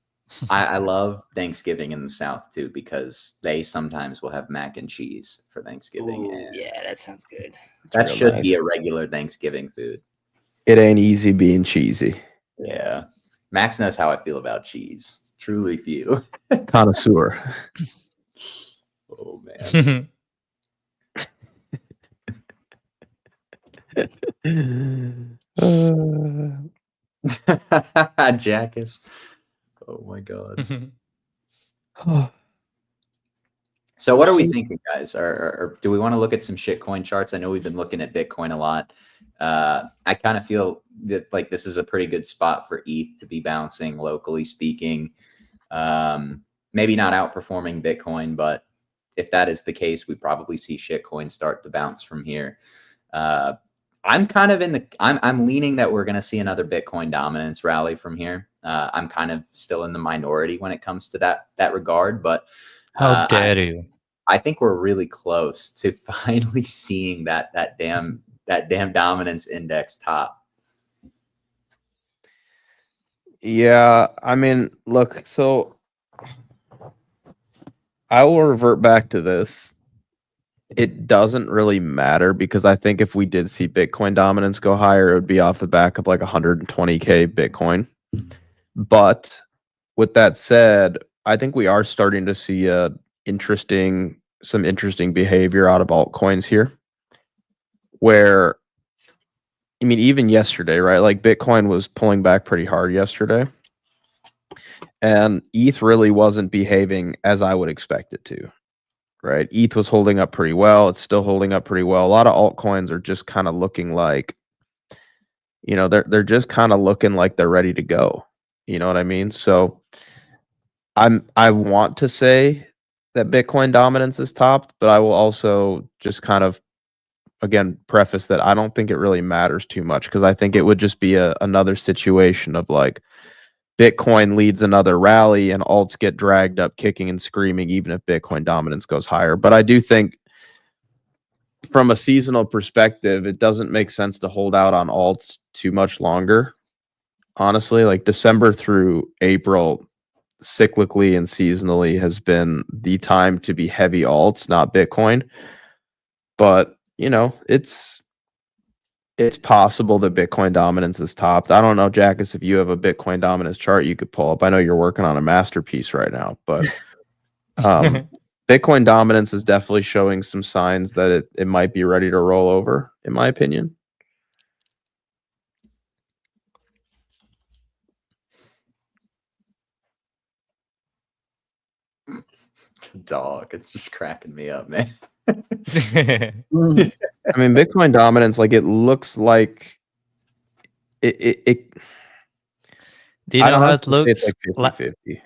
I love Thanksgiving in the South too, because they sometimes will have mac and cheese for Thanksgiving. Ooh, And yeah, that sounds good. that real should be nice. a regular Thanksgiving food. It ain't easy being cheesy. Yeah. Max knows how I feel about cheese. Truly few. Connoisseur. Oh, man. Jackass. Oh, my God. So what are we thinking, guys? Or do we want to look at some shitcoin charts? I know we've been looking at Bitcoin a lot. I kind of feel that like this is a pretty good spot for ETH to be bouncing, locally speaking. Maybe not outperforming Bitcoin, but if that is the case, we probably see shitcoin start to bounce from here. I'm kind of I'm leaning that we're going to see another Bitcoin dominance rally from here. I'm kind of still in the minority when it comes to that regard, but How dare you? I think we're really close to finally seeing that damn dominance index top. Yeah, I mean, look, so I will revert back to this. It doesn't really matter because I think if we did see Bitcoin dominance go higher, it would be off the back of like 120K Bitcoin. But with that said, I think we are starting to see some interesting behavior out of altcoins here. Where, I mean, even yesterday, right? Like Bitcoin was pulling back pretty hard yesterday. And ETH really wasn't behaving as I would expect it to, right? ETH was holding up pretty well. It's still holding up pretty well. A lot of altcoins are just kind of looking like, they're just kind of looking like they're ready to go. You know what I mean? So I want to say that Bitcoin dominance is topped, but I will also just kind of, again, preface that I don't think it really matters too much because I think it would just be another situation of like Bitcoin leads another rally and alts get dragged up kicking and screaming even if Bitcoin dominance goes higher. But I do think from a seasonal perspective, it doesn't make sense to hold out on alts too much longer. Honestly, like December through April, cyclically and seasonally has been the time to be heavy alts, not Bitcoin. But, it's possible that Bitcoin dominance is topped. I don't know, Jackus, if you have a Bitcoin dominance chart you could pull up. I know you're working on a masterpiece right now, but Bitcoin dominance is definitely showing some signs that it might be ready to roll over, in my opinion. Dog, it's just cracking me up, man. I mean, Bitcoin dominance, like it looks like it Do you know how it looks? it's like 50-50.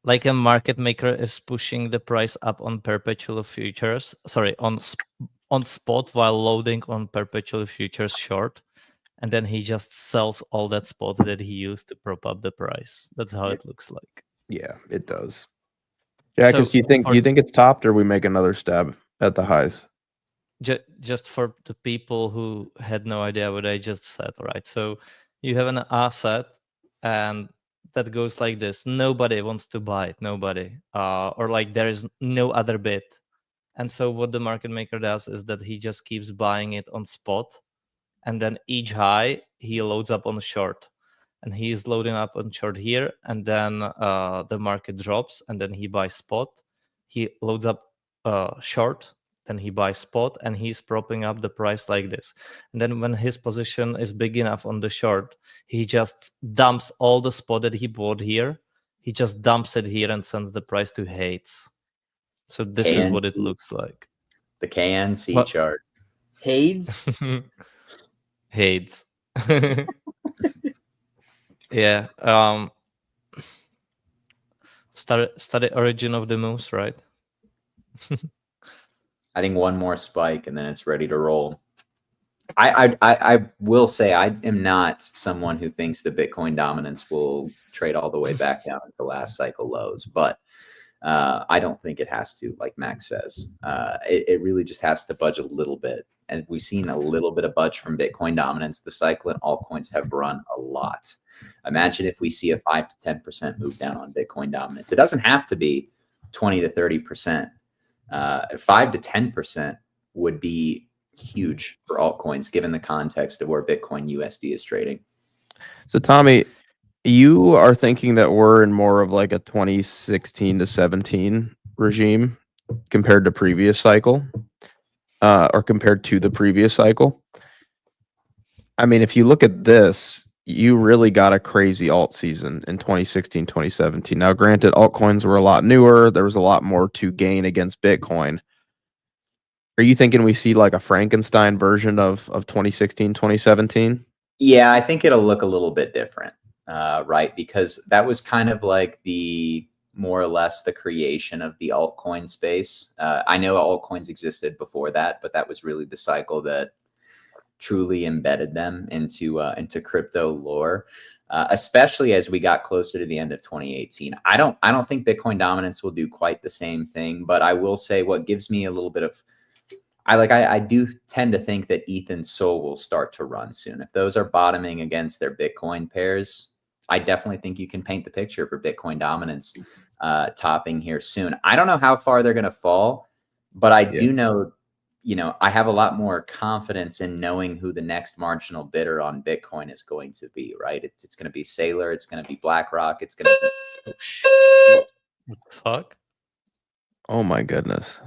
Like a market maker is pushing the price up on perpetual futures, sorry, on spot while loading on perpetual futures short, and then he just sells all that spot that he used to prop up the price. That's how it looks like. Yeah, it does. Jackus, So do you think it's topped, or we make another stab at the highs? Just for the people who had no idea what I just said, right? So you have an asset, and that goes like this: nobody wants to buy it, nobody, or like there is no other bid. And so what the market maker does is that he just keeps buying it on spot, and then each high he loads up on short. And he's loading up on short here, and then the market drops, and then he buys spot. He loads up short, then he buys spot, and he's propping up the price like this. And then when his position is big enough on the short, he just dumps all the spot that he bought here. He just dumps it here and sends the price to Hades. So this is what it looks like. The KNC chart. Hades? Hades. Yeah. Study origin of the moves, right? I think one more spike and then it's ready to roll. I will say I am not someone who thinks the Bitcoin dominance will trade all the way back down at the last cycle lows, but I don't think it has to, like Max says. It really just has to budge a little bit. as we've seen a little bit of budge from Bitcoin dominance, the cycle and altcoins have run a lot. Imagine if we see a 5 to 10% move down on Bitcoin dominance. It doesn't have to be 20 to 30%. 5 to 10% would be huge for altcoins, given the context of where Bitcoin USD is trading. So Tommy, you are thinking that we're in more of like a 2016 to 17 regime compared to previous cycle, or compared to the previous cycle. I mean, if you look at this, you really got a crazy alt season in 2016, 2017. Now, granted, altcoins were a lot newer. There was a lot more to gain against Bitcoin. Are you thinking we see like a Frankenstein version of 2016, 2017? Yeah, I think it'll look a little bit different, right? Because that was kind of like the more or less the creation of the altcoin space. I know altcoins existed before that, but that was really the cycle that truly embedded them into crypto lore. Especially as we got closer to the end of 2018. I don't think Bitcoin dominance will do quite the same thing, but I will say what gives me a little bit of I do tend to think that ETH and SOL will start to run soon. If those are bottoming against their Bitcoin pairs, I definitely think you can paint the picture for Bitcoin dominance topping here soon. I don't know how far they're going to fall, but I do know, I have a lot more confidence in knowing who the next marginal bidder on Bitcoin is going to be, right? It's going to be Saylor. It's going to be BlackRock. It's going to be... What the fuck? Oh my goodness.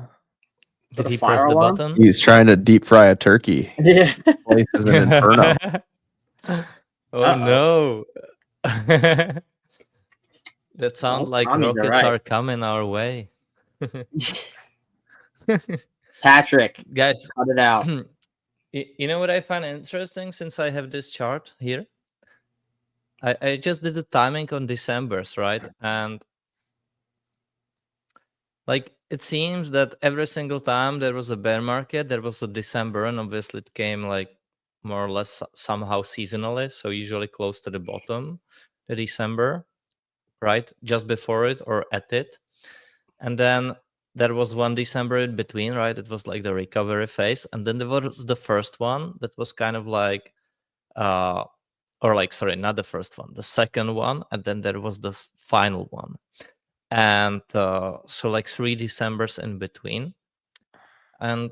Did he press the button? He's trying to deep fry a turkey. Yeah. Place is an inferno. Oh no. That sounds like Tommy's rockets right. are coming our way. Patrick, Guys, cut it out. you know what I find interesting since I have this chart here? I just did the timing on December's, right? And like it seems that every single time there was a bear market, there was a December, and obviously it came like more or less somehow seasonally, so usually close to the bottom, the December, right? Just before it or at it. And then there was one December in between, right? It was like the recovery phase. And then there was the first one that was kind of like, sorry, not the first one, the second one. And then there was the final one. And so like 3 Decembers in between. And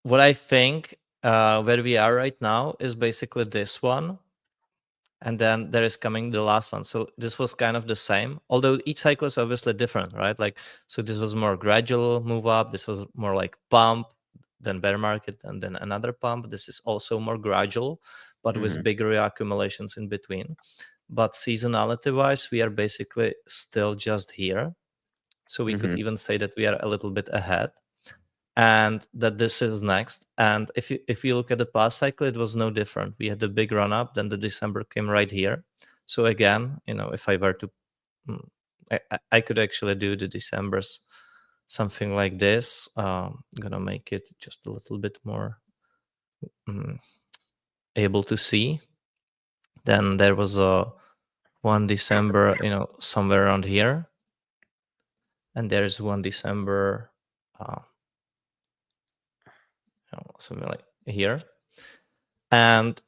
what I think where we are right now is basically this one. And then there is coming the last one. So this was kind of the same, although each cycle is obviously different, right? Like, so this was more gradual move up. This was more like pump, then bear market, and then another pump. This is also more gradual, but with bigger accumulations in between. But seasonality wise, we are basically still just here. So we could even say that we are a little bit ahead and that this is next. And if you look at the past cycle, it was no different. We had the big run up, then the December came right here. So again, if I were to, I could actually do the Decembers something like this. I'm gonna make it just a little bit more able to see. Then there was a one December, somewhere around here, and there's one December, something like here. And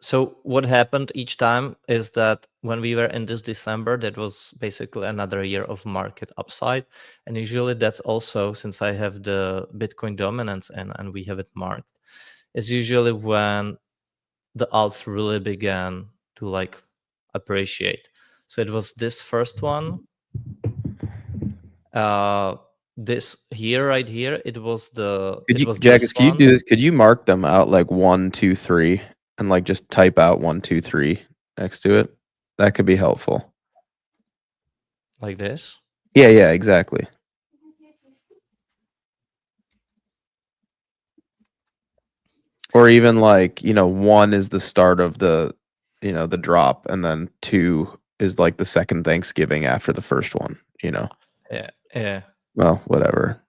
so what happened each time is that when we were in this December, that was basically another year of market upside. And usually that's also, since I have the Bitcoin dominance and we have it marked, is usually when the alts really began to like appreciate. So it was this first one. This here, right here, it was the. Jackets, can you do this? Could you mark them out like 1, 2, 3, and like just type out 1, 2, 3 next to it? That could be helpful. Like this? Yeah, exactly. Or even like 1 is the start of the the drop, and then 2 is like the second Thanksgiving after the first one. Yeah. Well, whatever.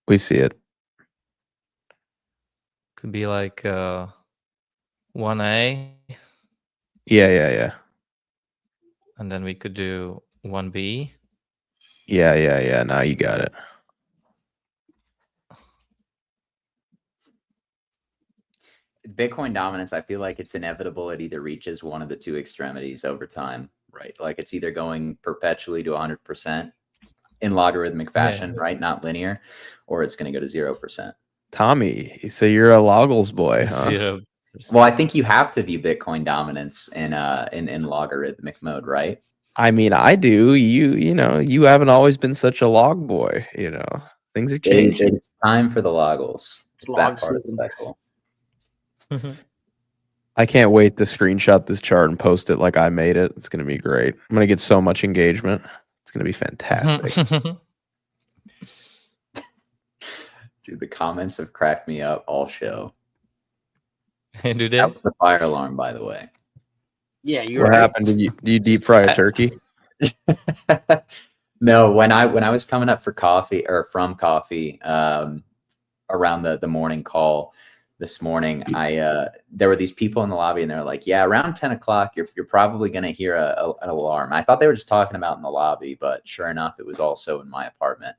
We see it. Could be like 1A. Yeah. And then we could do 1B. Yeah. Now you got it. Bitcoin dominance, I feel like it's inevitable. It either reaches one of the two extremities over time, right? Like it's either going perpetually to 100% in logarithmic fashion, right? Not linear, or it's going to go to 0%. Tommy, so you're a Loggles boy, huh? 0%. Well, I think you have to view Bitcoin dominance in logarithmic mode, right? I mean, I do. You know, you haven't always been such a log boy. You know, things are changing. It's time for the loggles. It's that part of the cycle. I can't wait to screenshot this chart and post it like I made it. It's gonna be great. I'm gonna get so much engagement. It's gonna be fantastic. Dude, the comments have cracked me up all show. Do they? That was the fire alarm, by the way. Yeah, you. What happened? Do you deep fry a turkey? No, when I was coming up for coffee or from coffee, around the morning call this morning, there were these people in the lobby, and they're like, "Yeah, around 10 o'clock, you're probably going to hear an alarm." I thought they were just talking about in the lobby, but sure enough, it was also in my apartment,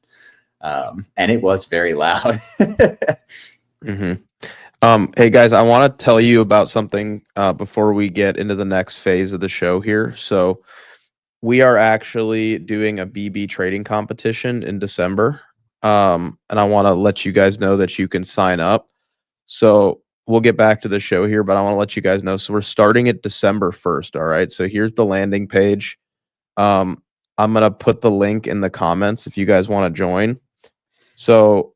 and it was very loud. Hey guys, I want to tell you about something before we get into the next phase of the show here. So we are actually doing a BB trading competition in December. And I want to let you guys know that you can sign up. So we'll get back to the show here, but I want to let you guys know. So we're starting it December 1st. All right. So here's the landing page. I'm going to put the link in the comments if you guys want to join. So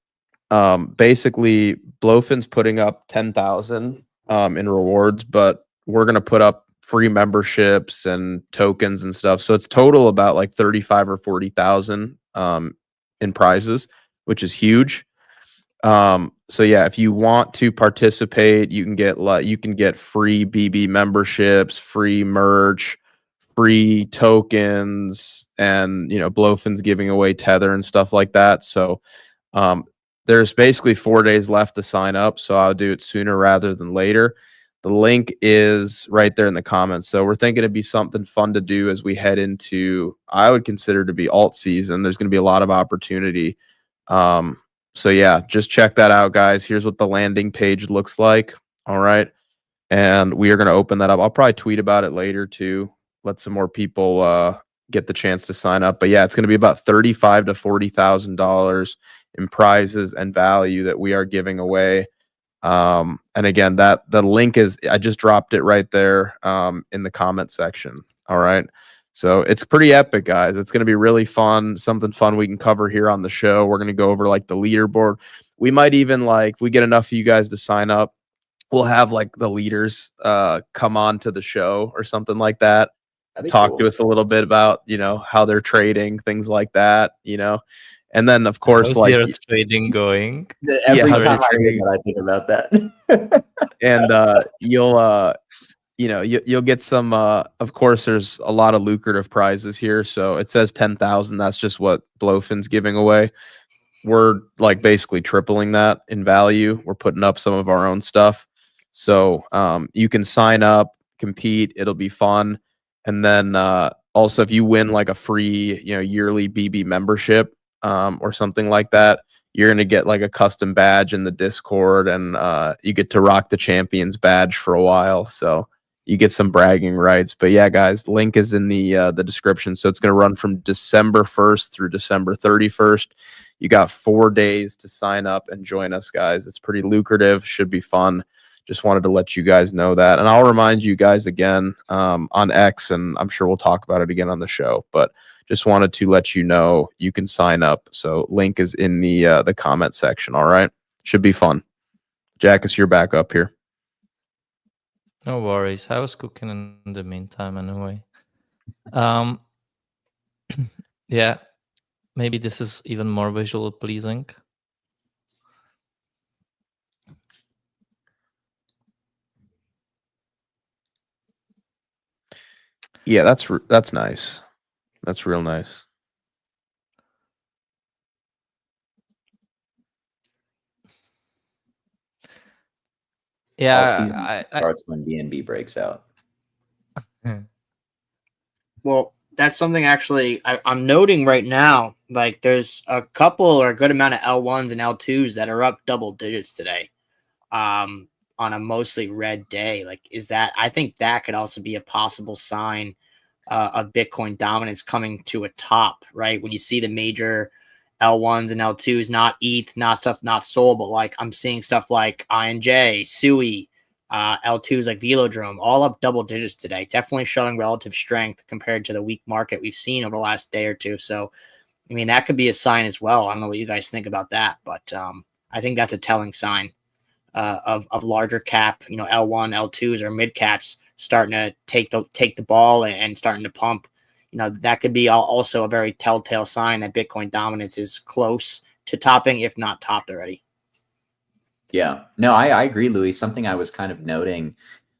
basically Blowfin's putting up 10,000 in rewards, but we're going to put up free memberships and tokens and stuff. So it's total about like 35 or 40,000 in prizes, which is huge. So yeah, if you want to participate, you can get free BB memberships, free merch, free tokens, and Blowfin's giving away Tether and stuff like that. So there's basically 4 days left to sign up, so I'll do it sooner rather than later. The link is right there in the comments. So we're thinking it'd be something fun to do as we head into, I would consider to be alt season. There's going to be a lot of opportunity. So yeah, just check that out, guys. Here's what the landing page looks like. All right. And we are going to open that up. I'll probably tweet about it later too. Let some more people get the chance to sign up. But yeah, it's going to be about $35,000 to $40,000 in prizes and value that we are giving away. And again, the link is, I just dropped it right there in the comment section. All right. So it's pretty epic, guys. It's going to be really fun, something fun we can cover here on the show. We're going to go over like the leaderboard. We might even if we get enough of you guys to sign up, we'll have like the leaders come on to the show or something like that. Talk to us a little bit about, how they're trading, things like that, And then of course, how's your trading going? Every time I think about that. And you'll get some of course there's a lot of lucrative prizes here. So it says 10,000. That's just what Blowfin's giving away. We're like basically tripling that in value. We're putting up some of our own stuff. So you can sign up, compete, it'll be fun. And then also if you win like a free, yearly BB membership or something like that, you're going to get like a custom badge in the Discord, and you get to rock the champions badge for a while. So you get some bragging rights. But yeah, guys, link is in the description. So it's going to run from December 1st through December 31st. You got 4 days to sign up and join us, guys. It's pretty lucrative. Should be fun. Just wanted to let you guys know that. And I'll remind you guys again on X, and I'm sure we'll talk about it again on the show. But just wanted to let you know you can sign up. So link is in the comment section. All right. Should be fun. Jackus, you're back up here. No worries. I was cooking in the meantime anyway. Yeah, maybe this is even more visual pleasing. Yeah, that's nice. That's real nice. Yeah, starts when BNB breaks out. Well, that's something actually I'm noting right now. Like there's a couple or a good amount of L1s and L2s that are up double digits today. on a mostly red day. Like, I think that could also be a possible sign of Bitcoin dominance coming to a top, right? When you see the major L1s and L2s, not ETH, not Sol, but like I'm seeing stuff like INJ, SUI, L2s like Velodrome, all up double digits today. Definitely showing relative strength compared to the weak market we've seen over the last day or two. So, I mean, that could be a sign as well. I don't know what you guys think about that, but I think that's a telling sign of larger cap, L1, L2s or mid caps starting to take the ball and starting to pump. That could be also a very telltale sign that Bitcoin dominance is close to topping, if not topped already. Yeah, no, I agree, Louis. Something I was kind of noting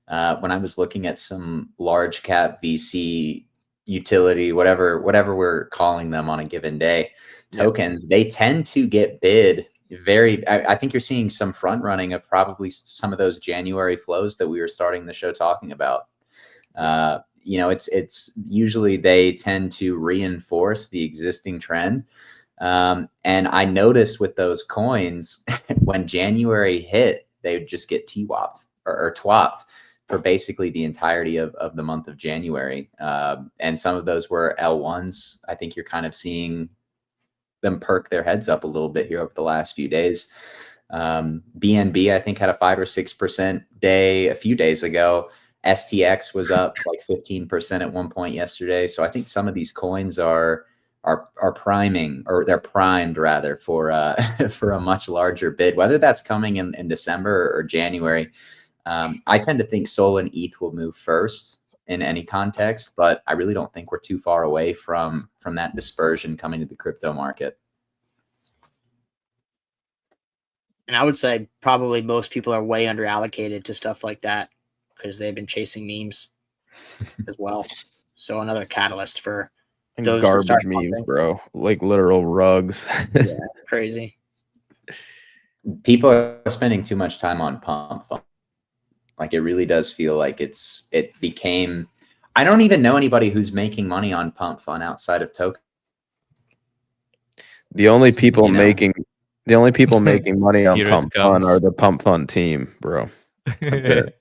when I was looking at some large cap VC utility, whatever we're calling them on a given day, tokens, they tend to get bid I think you're seeing some front running of probably some of those January flows that we were starting the show talking about. It's usually they tend to reinforce the existing trend. And I noticed with those coins, when January hit, they would just get TWAPed or TWAPed for basically the entirety of the month of January. And some of those were L1s. I think you're kind of seeing them perk their heads up a little bit here over the last few days. BNB, I think, had a 5 or 6% day a few days ago. STX was up like 15% at one point yesterday. So I think some of these coins are priming, or they're primed rather, for for a much larger bid, whether that's coming in December or January. I tend to think Sol and ETH will move first in any context, but I really don't think we're too far away from that dispersion coming to the crypto market. And I would say probably most people are way under allocated to stuff like that because they've been chasing memes as well. So another catalyst for those garbage memes, bro, like literal rugs. Yeah, crazy. People are spending too much time on pump fund. Like, it really does feel like it became. I don't even know anybody who's making money on pump fund outside of token. The only people making money on pump fund are the pump fund team, bro. It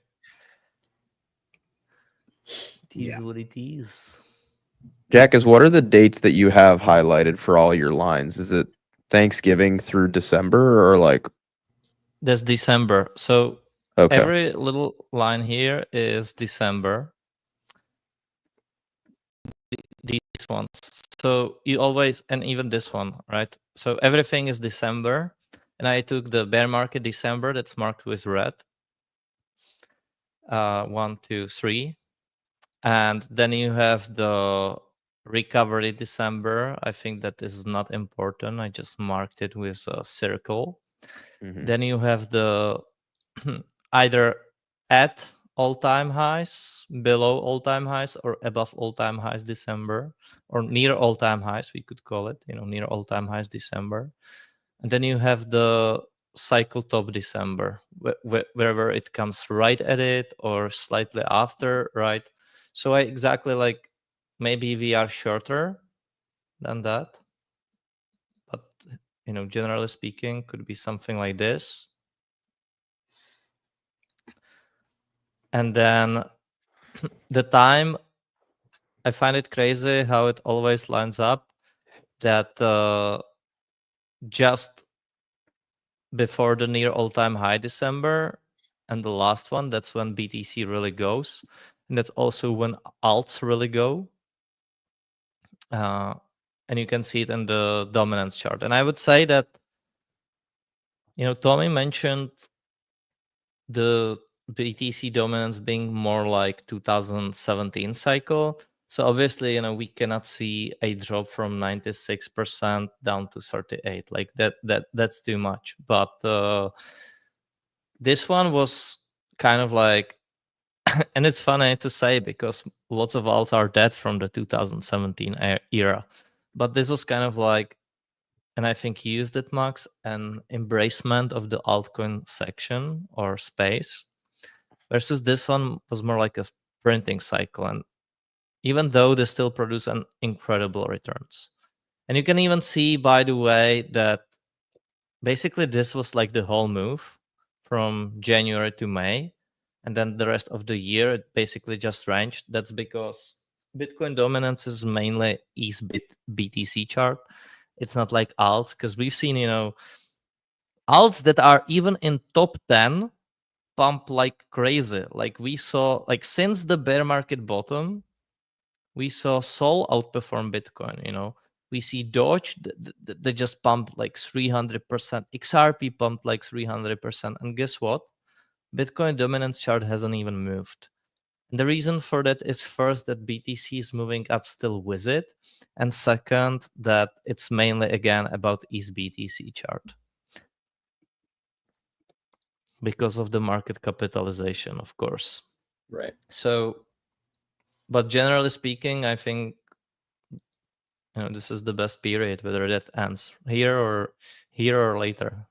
is what it is. Jackus, what are the dates that you have highlighted for all your lines? Is it Thanksgiving through December, or like? That's December. So every little line here is December. These ones. So you always, and even this one, right? So everything is December. And I took the bear market December that's marked with red. 1, 2, 3. And then you have the recovery December. I think that is not important. I just marked it with a circle. Then you have the either at all-time highs, below all-time highs, or above all-time highs December, or near all-time highs, we could call it, near all-time highs December. And then you have the cycle top December, wherever it comes right at it or slightly after, right? So I exactly like, maybe we are shorter than that, but generally speaking, could be something like this. And then the time, I find it crazy how it always lines up that just before the near all-time high December and the last one, that's when BTC really goes. And that's also when alts really go. And you can see it in the dominance chart. And I would say that, Tommy mentioned the BTC dominance being more like 2017 cycle. So obviously, we cannot see a drop from 96% down to 38. Like that's too much. But this one was kind of like, and it's funny to say because lots of alts are dead from the 2017 era. But this was kind of like, and I think he used it, Max, an embracement of the altcoin section or space, versus this one was more like a sprinting cycle. And even though they still produce an incredible returns. And you can even see, by the way, that basically this was like the whole move from January to May, and then the rest of the year it basically just ranged. That's because Bitcoin dominance is mainly BTC chart. It's not like alts, because we've seen, alts that are even in top 10 pump like crazy. Like we saw, like since the bear market bottom, we saw Sol outperform Bitcoin. We see Doge that just pumped like 300%. XRP pumped like 300%. And guess what? Bitcoin dominance chart hasn't even moved. And the reason for that is first that BTC is moving up still with it. And second, that it's mainly again about BTC chart. Because of the market capitalization, of course. Right. So, but generally speaking, I think this is the best period, whether that ends here or later.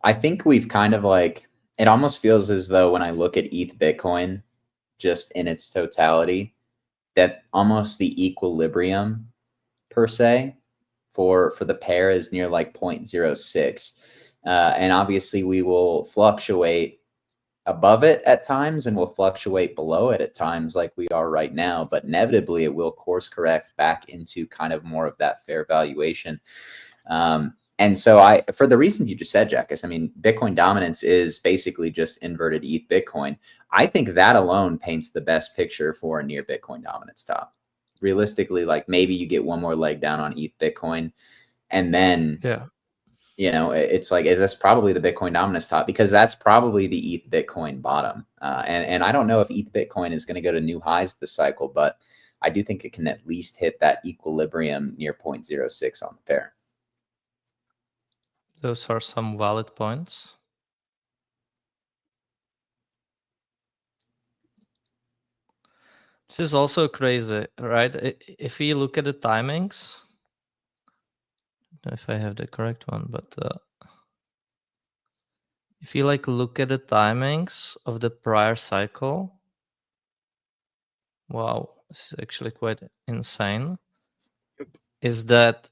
I think we've kind of like, it almost feels as though when I look at ETH Bitcoin just in its totality, that almost the equilibrium per se for the pair is near like 0.06. And obviously we will fluctuate above it at times and will fluctuate below it at times like we are right now, but inevitably it will course correct back into kind of more of that fair valuation. And so for the reasons you just said, Jackus, I mean, Bitcoin dominance is basically just inverted ETH Bitcoin. I think that alone paints the best picture for a near Bitcoin dominance top. Realistically, like maybe you get one more leg down on ETH Bitcoin, and then it's like, is this probably the Bitcoin dominance top? Because that's probably the ETH Bitcoin bottom. And I don't know if ETH Bitcoin is going to go to new highs this cycle, but I do think it can at least hit that equilibrium near 0.06 on the pair. Those are some valid points. This is also crazy, right? If we look at the timings, I don't know if I have the correct one, but if you look at the timings of the prior cycle, wow, this is actually quite insane. Is that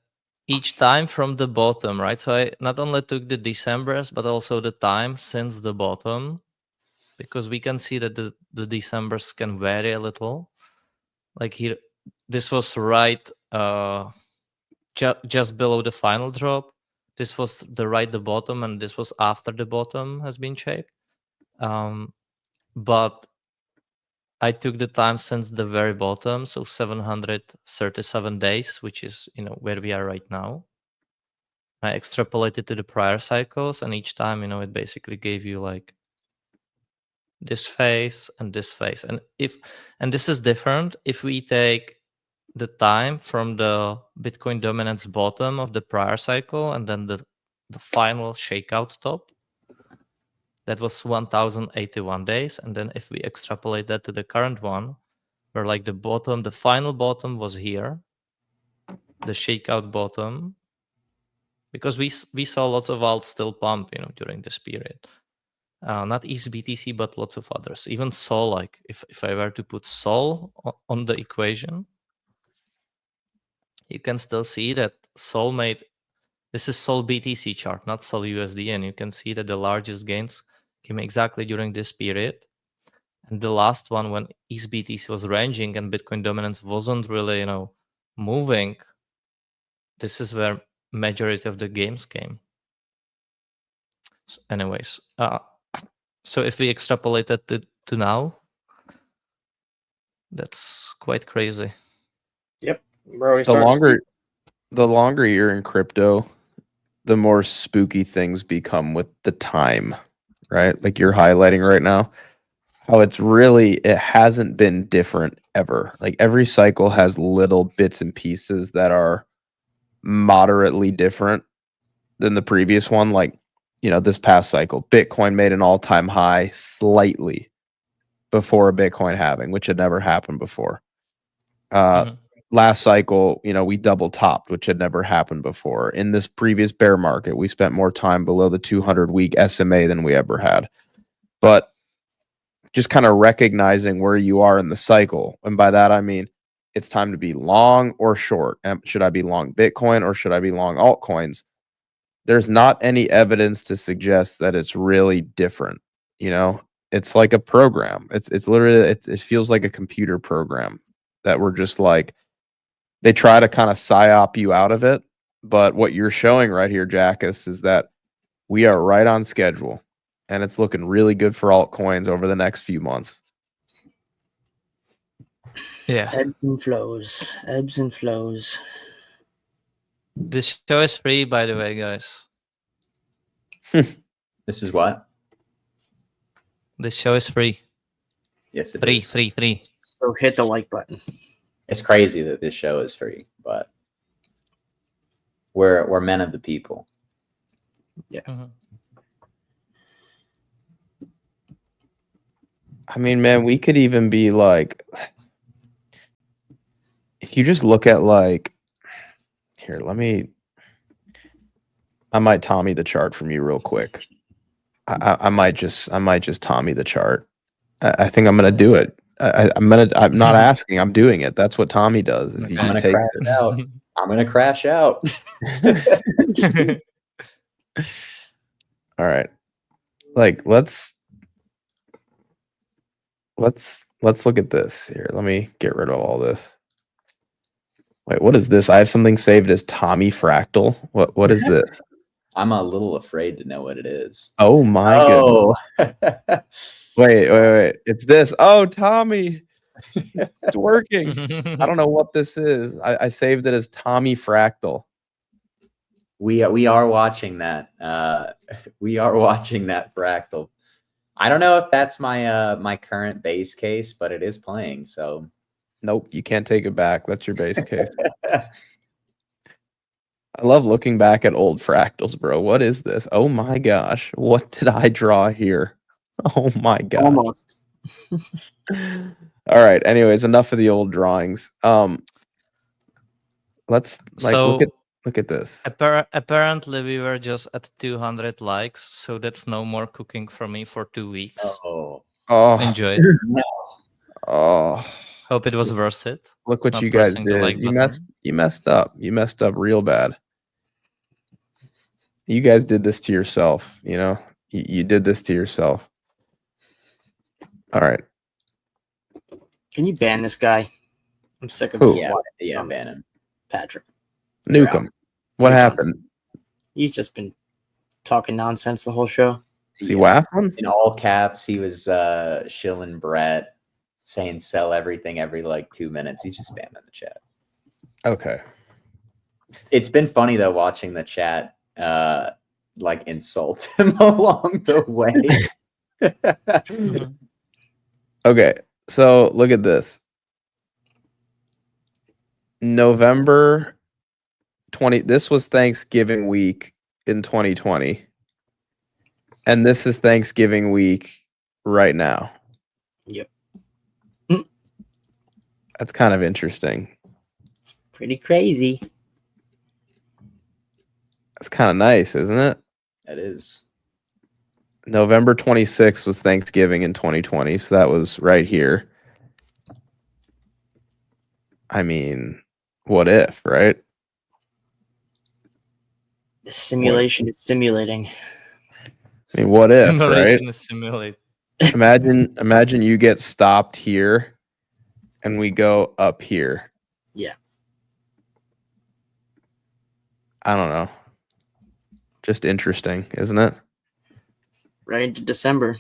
each time from the bottom, right? So I not only took the Decembers, but also the time since the bottom, because we can see that the Decembers can vary a little. Like here, this was right just below the final drop. This was the bottom, and this was after the bottom has been shaped. But I took the time since the very bottom, so 737 days, which is where we are right now. I extrapolated to the prior cycles, and each time it basically gave you like this phase and this phase. And this is different if we take the time from the Bitcoin dominance bottom of the prior cycle and then the final shakeout top. That was 1081 days. And then if we extrapolate that to the current one, where like the final bottom was here, the shakeout bottom, because we saw lots of alts still pump, during this period. Not BTC, but lots of others. Even Sol, like if I were to put Sol on the equation, you can still see that Sol made, this is Sol BTC chart, not Sol USD, and you can see that the largest gains came exactly during this period. And the last one, when BTC was ranging and Bitcoin dominance wasn't really, moving, this is where majority of the gains came. So anyways, so if we extrapolate that to now, that's quite crazy. Yep. The longer you're in crypto, the more spooky things become with the time, right? Like you're highlighting right now, how it hasn't been different ever. Like every cycle has little bits and pieces that are moderately different than the previous one. Like, this past cycle, Bitcoin made an all-time high slightly before a Bitcoin halving, which had never happened before. Last cycle, we double topped, which had never happened before. In this previous bear market, we spent more time below the 200-week SMA than we ever had. But just kind of recognizing where you are in the cycle. And by that, I mean, it's time to be long or short. Should I be long Bitcoin or should I be long altcoins? there's not any evidence to suggest that it's really different. You know, it's like a program. It's literally it feels like a computer program that we're just like they try to kind of psyop you out of it. But what you're showing right here, Jackus, is that we are right on schedule, and it's looking really good for altcoins over the next few months. Yeah. Ebbs and flows. Ebbs and flows. This show is free, by the way, guys. This is what? This show is free. Yes, it Free, is. free. So hit the like button. It's crazy that this show is free, but we're men of the people. Mhm. I mean, man, we could even be like, if you just look at like, here, I might Tommy the chart from you real quick. I might just Tommy the chart. I think I'm gonna do it. I'm not asking. I'm doing it. That's what Tommy does. Is he I'm just gonna takes crash out. I'm gonna crash out. it. All right. Like let's look at this here. Let me get rid of all this. Wait, what is this? I have something saved as Tommy Fractal. What is this? I'm a little afraid to know what it is. Oh my goodness. goodness. Wait. It's this. Oh, Tommy. It's working. I don't know what this is. I saved it as Tommy Fractal. We are watching that. We are watching that fractal. I don't know if that's my my current base case, but it is playing. So Nope, you can't take it back. That's your base case. I love looking back at old fractals, bro. What is this? Oh my gosh. What did I draw here? Oh my god. Almost. All right. Anyways, enough of the old drawings. Let's So- look at this. Apparently, we were just at 200 likes, so that's no more cooking for me for 2 weeks. oh, Oh, Enjoy it. oh. Hope it was worth it. Look what Not you guys pressing the did. like You button. messed up. You messed up real bad. You guys did this to yourself, you know? You did this to yourself. All right. Can you ban this guy? I'm sick of Who? yeah, ban him. Patrick. Nuke him. What You're happened? He's just been talking nonsense the whole show. Is he waffling? In all caps, he was shilling Brett, saying sell everything every like 2 minutes. He's just spamming the chat. Okay. It's been funny though watching the chat like insult him along the way. Mhm. Okay. So look at this. November 20. This was Thanksgiving week in 2020. And this is Thanksgiving week right now. Yep. That's kind of interesting. Pretty crazy. That's kind of nice, isn't it? That is. November 26th was Thanksgiving in 2020, so that was right here. I mean, what if, right? The simulation is simulating. I mean, what if, right? Simulation is simulate. Imagine you get stopped here and we go up here. Yeah. I don't know. Just interesting, isn't it? Right into December.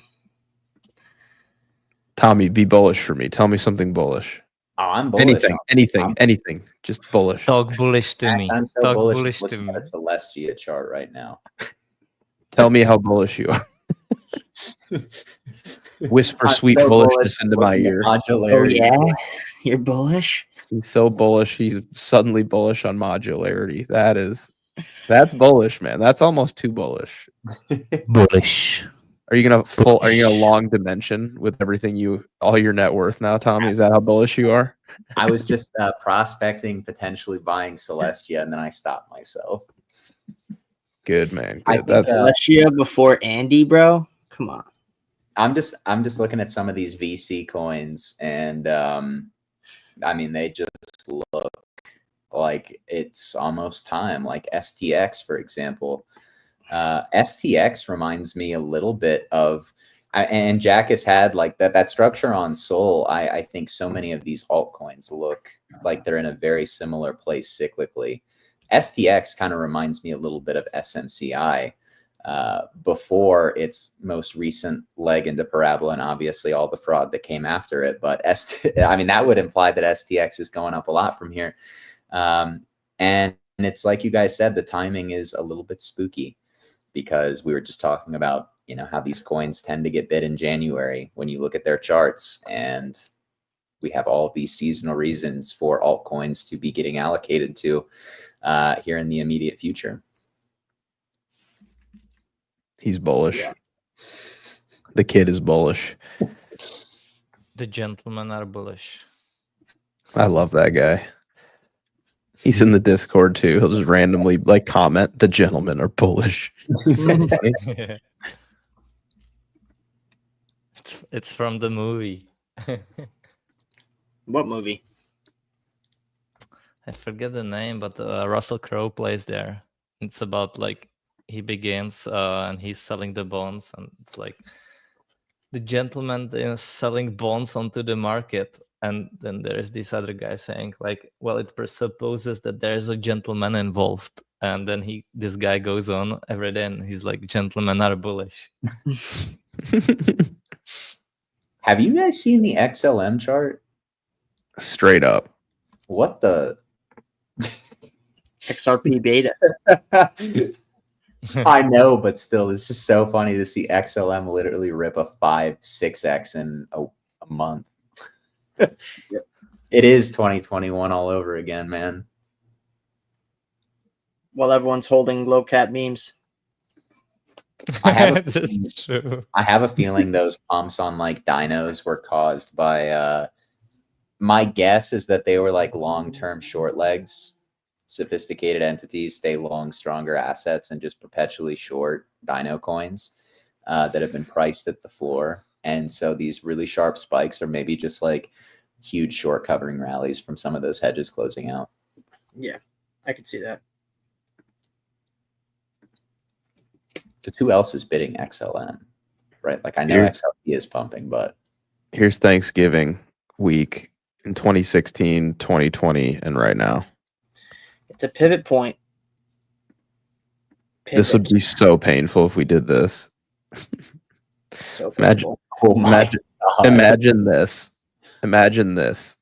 Tommy, be bullish for me. Tell me something bullish. Oh, I'm bullish. Anything. Just bullish. Talk bullish to me. I'm so Talk bullish. bullish to Looking me. at a Celestia chart right now. Tell me how bullish you are. Whisper I'm sweet so bullishness bullish into my looking at ear. Oh Modularity. yeah, you're bullish. He's so bullish. He's suddenly bullish on modularity. That's bullish, man. That's almost too bullish. Bullish. Are you gonna long dimension with everything all your net worth now, Tommy? Is that how bullish you are? I was just prospecting potentially buying Celestia, and then I stopped myself. Good, man. I Good. think, That's Celestia before Andy, bro. Come on. I'm just looking at some of these VC coins, and I mean they just look like it's almost time. Like STX, for example, STX reminds me a little bit of, and Jack has had like that structure on Sol. I think so many of these altcoins look like they're in a very similar place cyclically. STX kind of reminds me a little bit of SMCI before its most recent leg into parabola, and obviously all the fraud that came after it. But I mean, that would imply that STX is going up a lot from here. And it's like you guys said, the timing is a little bit spooky, because we were just talking about, you know, how these coins tend to get bid in January when you look at their charts, and we have all these seasonal reasons for altcoins to be getting allocated to here in the immediate future. He's bullish. Yeah. The kid is bullish. The gentlemen are bullish. I love that guy. He's in the Discord too. He'll just randomly like comment, "The gentlemen are bullish." It's from the movie. What movie? I forget the name, but Russell Crowe plays there. It's about like he begins and he's selling the bonds, and it's like the gentleman is selling bonds onto the market, and then there's this other guy saying like, well, it presupposes that there's a gentleman involved, and then this guy goes on every day and he's like, gentlemen are bullish. Have you guys seen the XLM chart? Straight up. What the XRP beta. I know, but still, it's just so funny to see XLM literally rip a 5-6x in a month. Yep. It is 2021 all over again, man. While everyone's holding low cap memes. I have That's true. I have a feeling those pumps on like dinos were caused by my guess is that they were like long-term short legs. Sophisticated entities stay long stronger assets and just perpetually short dino coins that have been priced at the floor. And so these really sharp spikes are maybe just like huge short covering rallies from some of those hedges closing out. Yeah, I could see that. Because who else is bidding XLM, right? Like I know XLP is pumping, but here's Thanksgiving week in 2016, 2020, and right now. It's a pivot point. This would be so painful if we did this. So painful. Imagine this. Imagine this.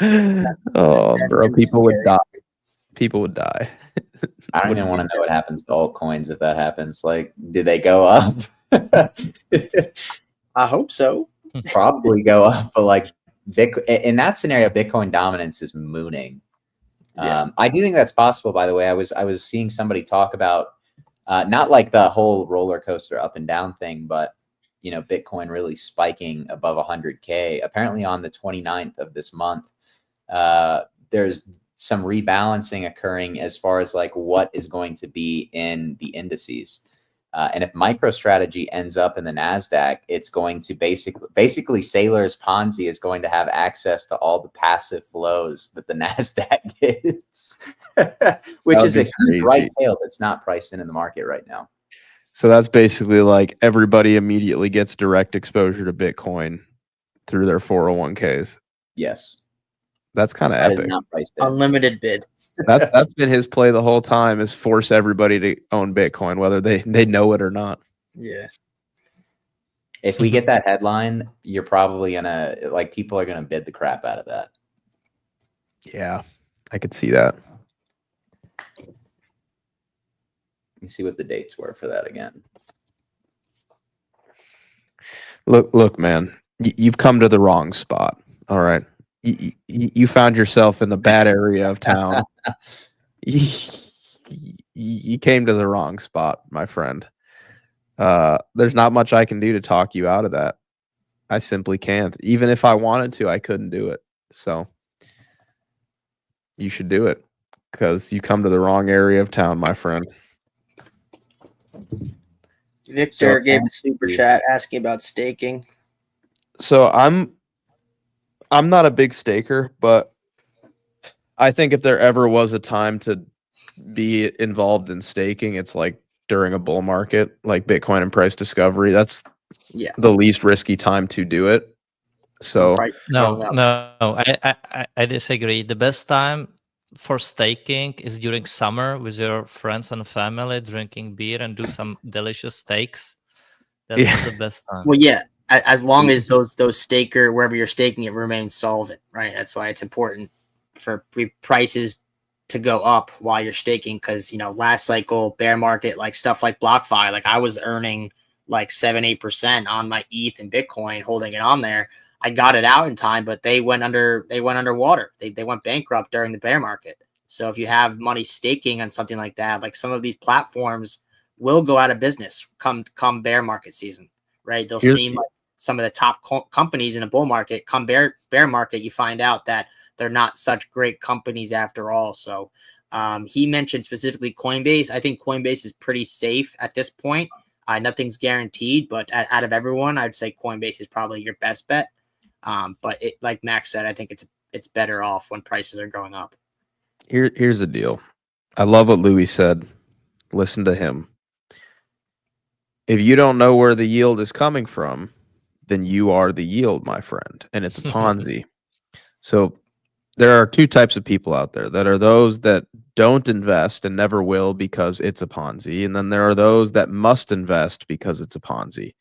Oh, bro, people would die. People would die. I don't even want to know what happens to altcoins if that happens. Like, do they go up? I hope so. Probably go up, but like in that scenario, Bitcoin dominance is mooning. Yeah. I do think that's possible. By the way, I was seeing somebody talk about not like the whole roller coaster up and down thing, but you know, Bitcoin really spiking above 100K. Apparently, on the 29th of this month, there's some rebalancing occurring as far as like what is going to be in the indices. And if MicroStrategy ends up in the NASDAQ, it's going to basically Saylor's Ponzi is going to have access to all the passive flows that the NASDAQ gets, which is a huge right tail that's not priced in the market right now. So that's basically like everybody immediately gets direct exposure to Bitcoin through their 401ks. Yes. That's kind of epic. Not priced in. Unlimited bid. That's been his play the whole time, is force everybody to own Bitcoin, whether they know it or not. Yeah. If we get that headline, you're probably gonna like people are gonna bid the crap out of that. Yeah, I could see that. Let me see what the dates were for that again. Look, man, you've come to the wrong spot. All right. You found yourself in the bad area of town. You came to the wrong spot, my friend. There's not much I can do to talk you out of that. I simply can't. Even if I wanted to, I couldn't do it. So you should do it, because you come to the wrong area of town, my friend. Victor gave a super chat asking about staking. So I'm not a big staker, but I think if there ever was a time to be involved in staking, it's like during a bull market, like Bitcoin and price discovery. That's the least risky time to do it. So no, I disagree. The best time for staking is during summer with your friends and family, drinking beer and do some delicious steaks. That's the best time. Well, yeah, as long as those staker, wherever you're staking it, remains solvent, right? That's why it's important for prices to go up while you're staking, because last cycle bear market, like stuff like BlockFi, like I was earning like 7-8% on my ETH and Bitcoin, holding it on there. I got it out in time, but they went underwater. They went bankrupt during the bear market. So if you have money staking on something like that, like some of these platforms will go out of business come bear market season, right? They'll seem like some of the top companies in a bull market. Come bear market, you find out that they're not such great companies after all. So he mentioned specifically Coinbase. I think Coinbase is pretty safe at this point. Nothing's guaranteed, but out of everyone, I'd say Coinbase is probably your best bet. But like Max said, I think it's better off when prices are going up. Here's the deal. I love what Louis said. Listen to him. If you don't know where the yield is coming from, then you are the yield, my friend, and it's a Ponzi. So there are two types of people out there. That are those that don't invest and never will because it's a Ponzi, and then there are those that must invest because it's a Ponzi.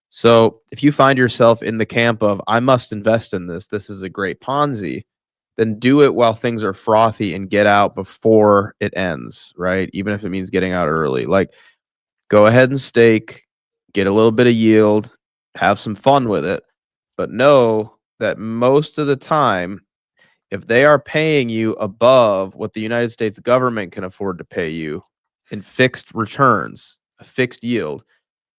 So if you find yourself in the camp of I must invest in this is a great Ponzi, then do it while things are frothy and get out before it ends, right? Even if it means getting out early. Like, go ahead and stake, get a little bit of yield, have some fun with it, but know that most of the time, if they are paying you above what the United States government can afford to pay you in fixed returns, a fixed yield,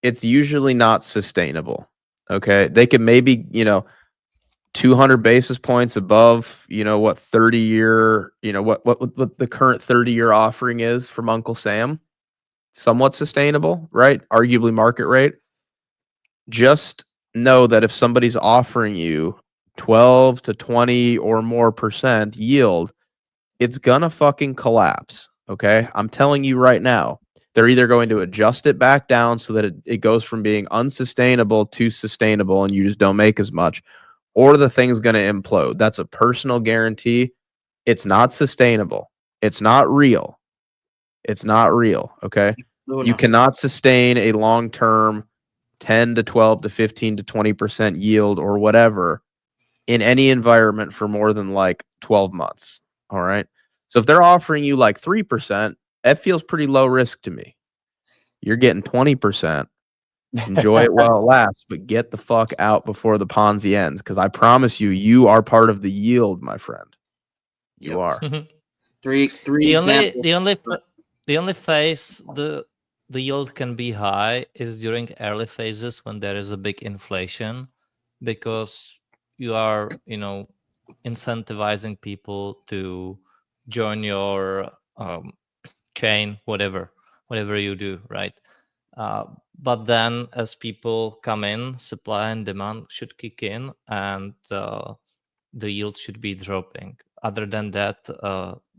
it's usually not sustainable. Okay. They can maybe, 200 basis points above, what 30-year, what the current 30-year offering is from Uncle Sam. Somewhat sustainable, right? Arguably market rate. Just know that if somebody's offering you 12 to 20 or more % yield, it's gonna fucking collapse. Okay. I'm telling you right now, they're either going to adjust it back down so that it goes from being unsustainable to sustainable and you just don't make as much, or the thing's going to implode. That's a personal guarantee. It's not sustainable. It's not real. It's not real. Okay. You cannot sustain a long-term 10 to 12 to 15 to 20% yield or whatever in any environment for more than like 12 months. All right. So if they're offering you like 3%, that feels pretty low risk to me. You're getting 20%. Enjoy it while it lasts, but get the fuck out before the Ponzi ends. Because I promise you, you are part of the yield, my friend. You are. Three. The only phase the yield can be high is during early phases when there is a big inflation, because you are, incentivizing people to join your chain, whatever you do, right? But then as people come in, supply and demand should kick in, and the yield should be dropping. Other than that,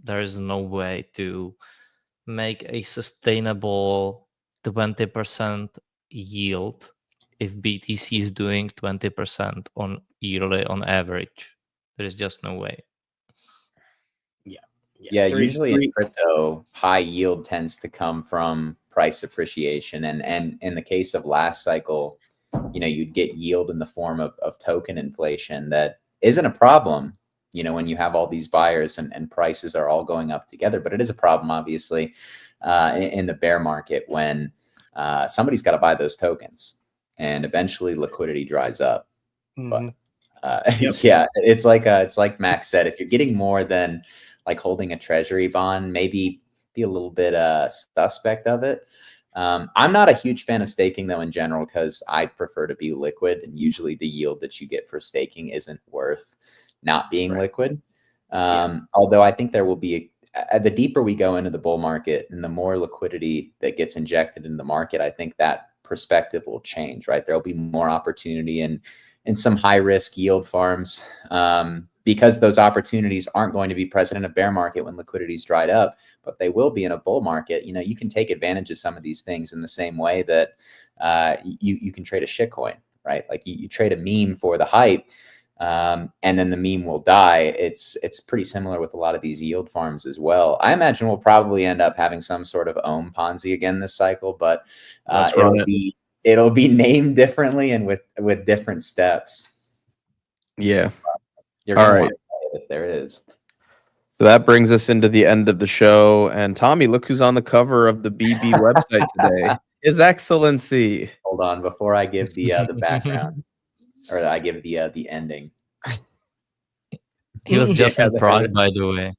there is no way to make a sustainable 20% yield if BTC is doing 20% on yearly on average. There is just no way. Yeah, usually in crypto, high yield tends to come from price appreciation. And in the case of last cycle, you'd get yield in the form of token inflation. That isn't a problem, when you have all these buyers and prices are all going up together. But it is a problem, obviously, in the bear market when somebody's got to buy those tokens and eventually liquidity dries up. But yeah, it's like Max said, if you're getting more than like holding a treasury bond, maybe be a little bit suspect of it. I'm not a huge fan of staking though in general, because I prefer to be liquid, and usually the yield that you get for staking isn't worth not being liquid. Although I think there will be the deeper we go into the bull market and the more liquidity that gets injected in the market, I think that perspective will change, right? There'll be more opportunity in some high risk yield farms. because those opportunities aren't going to be present in a bear market when liquidity's dried up, but they will be in a bull market. You can take advantage of some of these things in the same way that you can trade a shitcoin, right? Like you trade a meme for the hype, and then the meme will die. It's pretty similar with a lot of these yield farms as well. I imagine we'll probably end up having some sort of Ohm Ponzi again this cycle, but it'll be named differently and with different steps. Yeah. You're All gonna right. want to play it if there is. So that brings us into the end of the show. And Tommy, look who's on the cover of the BB website today. His Excellency. Hold on, before I give the background, or I give the ending. He was just in Prague, by the way.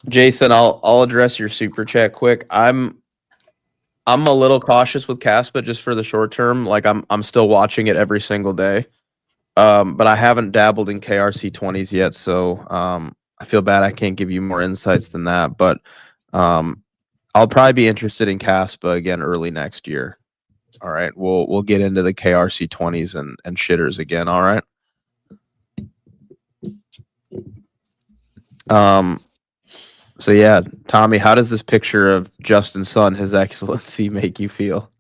Jason, I'll address your super chat quick. I'm a little cautious with Caspa just for the short term. Like I'm still watching it every single day. But I haven't dabbled in KRC20s yet, so I feel bad I can't give you more insights than that. But I'll probably be interested in Caspa again early next year. All right, we'll get into the KRC20s and shitters again. All right. So yeah, Tommy, how does this picture of Justin Sun, His Excellency, make you feel?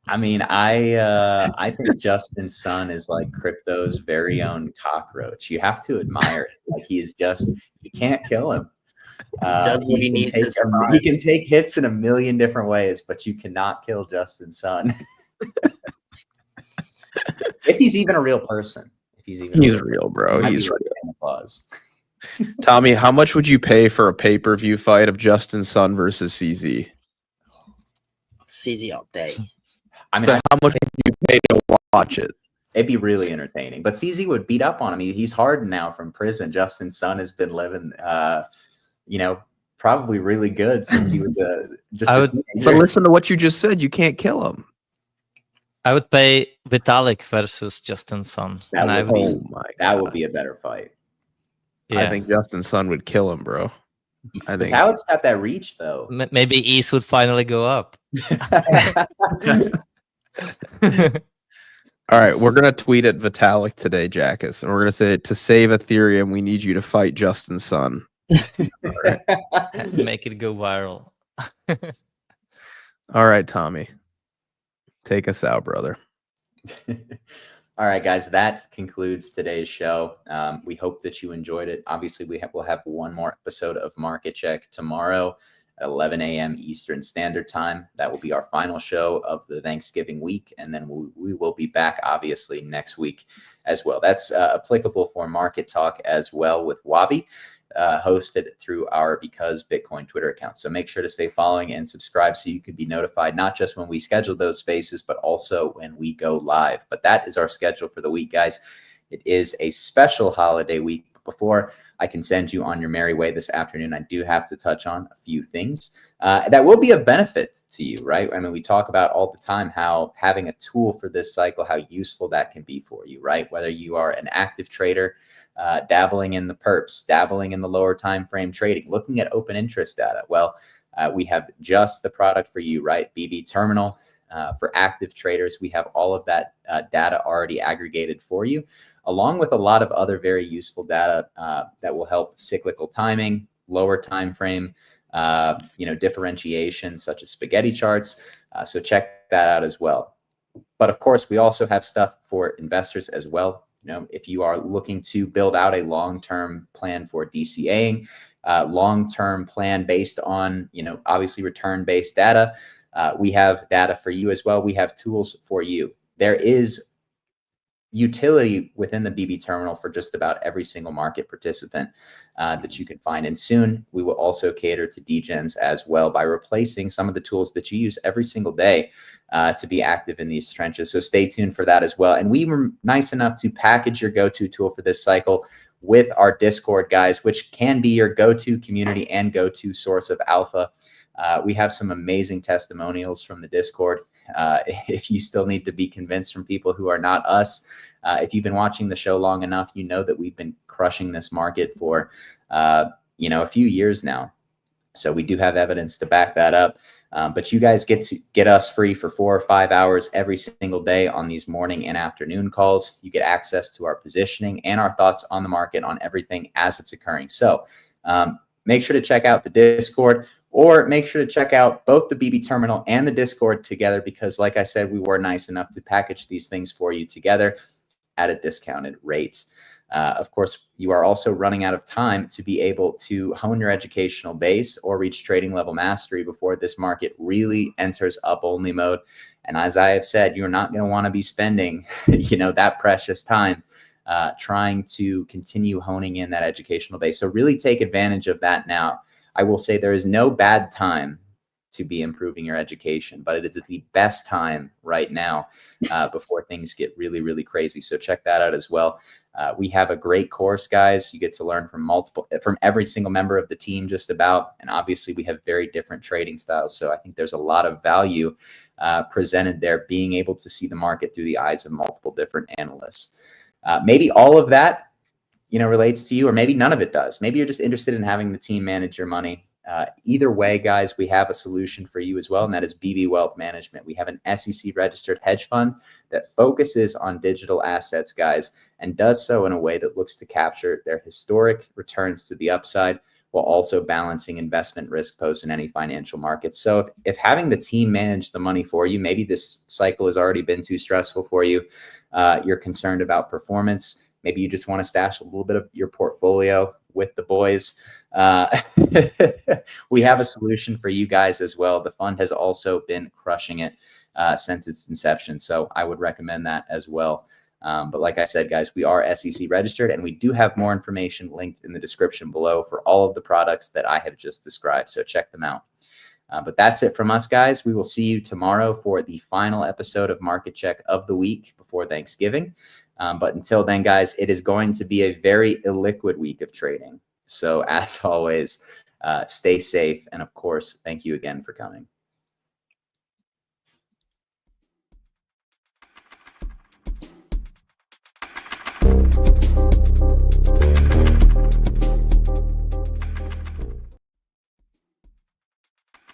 I mean, I think Justin Sun is like crypto's very own cockroach. You have to admire it. Like you can't kill him. Does what he needs to survive. He can take hits in a million different ways, but you cannot kill Justin Sun. If he's even a real person. He's real, bro. He's real. Tommy, how much would you pay for a pay-per-view fight of Justin Sun versus CZ? CZ all day. I mean, how much would you pay to watch it? It'd be really entertaining. But CZ would beat up on him. He's hardened now from prison. Justin Sun has been living, probably really good since he was a teenager. But listen to what you just said. You can't kill him. I would pay Vitalik versus Justin Sun. That would be a better fight. Yeah. I think Justin Sun would kill him, bro. I think Vitalik's got that reach, though. Maybe East would finally go up. All right, we're gonna tweet at Vitalik today, Jackus, and we're gonna say, to save Ethereum, we need you to fight Justin Sun. Right. Make it go viral. All right, Tommy, take us out, brother. All right, guys, that concludes today's show. We hope that you enjoyed it. Obviously, we'll have one more episode of Market Check tomorrow at 11 a.m. Eastern Standard Time. That will be our final show of the Thanksgiving week, and then we will be back, obviously, next week as well. That's applicable for Market Talk as well with Wabi, hosted through our Because Bitcoin Twitter account. So make sure to stay following and subscribe so you can be notified, not just when we schedule those spaces, but also when we go live. But that is our schedule for the week, guys. It is a special holiday week. Before I can send you on your merry way this afternoon, I do have to touch on a few things that will be of benefit to you, right? I mean, we talk about all the time how having a tool for this cycle, how useful that can be for you, right? Whether you are an active trader, dabbling in the perps, dabbling in the lower time frame trading, looking at open interest data. Well, we have just the product for you, right? BB Terminal. For active traders, we have all of that data already aggregated for you, along with a lot of other very useful data that will help cyclical timing, lower time frame, differentiation such as spaghetti charts. So check that out as well. But of course, we also have stuff for investors as well. If you are looking to build out a long-term plan for DCAing, long-term plan based on, obviously return-based data, we have data for you as well. We have tools for you. There is utility within the BB terminal for just about every single market participant that you can find. And soon we will also cater to degens as well by replacing some of the tools that you use every single day to be active in these trenches. So stay tuned for that as well. And we were nice enough to package your go-to tool for this cycle with our Discord, guys, which can be your go-to community and go-to source of alpha. We have some amazing testimonials from the Discord. If you still need to be convinced from people who are not us, if you've been watching the show long enough, you know that we've been crushing this market for, a few years now. So we do have evidence to back that up. But you guys get us free for 4 or 5 hours every single day on these morning and afternoon calls. You get access to our positioning and our thoughts on the market on everything as it's occurring. So make sure to check out the Discord, or make sure to check out both the BB terminal and the Discord together, because like I said, we were nice enough to package these things for you together at a discounted rate. Of course, you are also running out of time to be able to hone your educational base or reach trading level mastery before this market really enters up only mode. And as I have said, you're not going to want to be spending, that precious time trying to continue honing in that educational base. So really take advantage of that now. I will say there is no bad time to be improving your education, but it is the best time right now before things get really, really crazy. So check that out as well. We have a great course, guys. You get to learn from every single member of the team just about, and obviously we have very different trading styles. So I think there's a lot of value presented there, being able to see the market through the eyes of multiple different analysts. Maybe all of that, relates to you, or maybe none of it does. Maybe you're just interested in having the team manage your money. Either way, guys, we have a solution for you as well, and that is BB Wealth Management. We have an SEC registered hedge fund that focuses on digital assets, guys, and does so in a way that looks to capture their historic returns to the upside while also balancing investment risk post in any financial markets. So if having the team manage the money for you, maybe this cycle has already been too stressful for you, you're concerned about performance, maybe you just want to stash a little bit of your portfolio with the boys, we have a solution for you guys as well. The fund has also been crushing it since its inception, so I would recommend that as well. But like I said, guys, we are SEC registered, and we do have more information linked in the description below for all of the products that I have just described, so check them out. But that's it from us, guys. We will see you tomorrow for the final episode of Market Check of the week before Thanksgiving. But until then, guys, it is going to be a very illiquid week of trading. So as always, stay safe. And of course, thank you again for coming.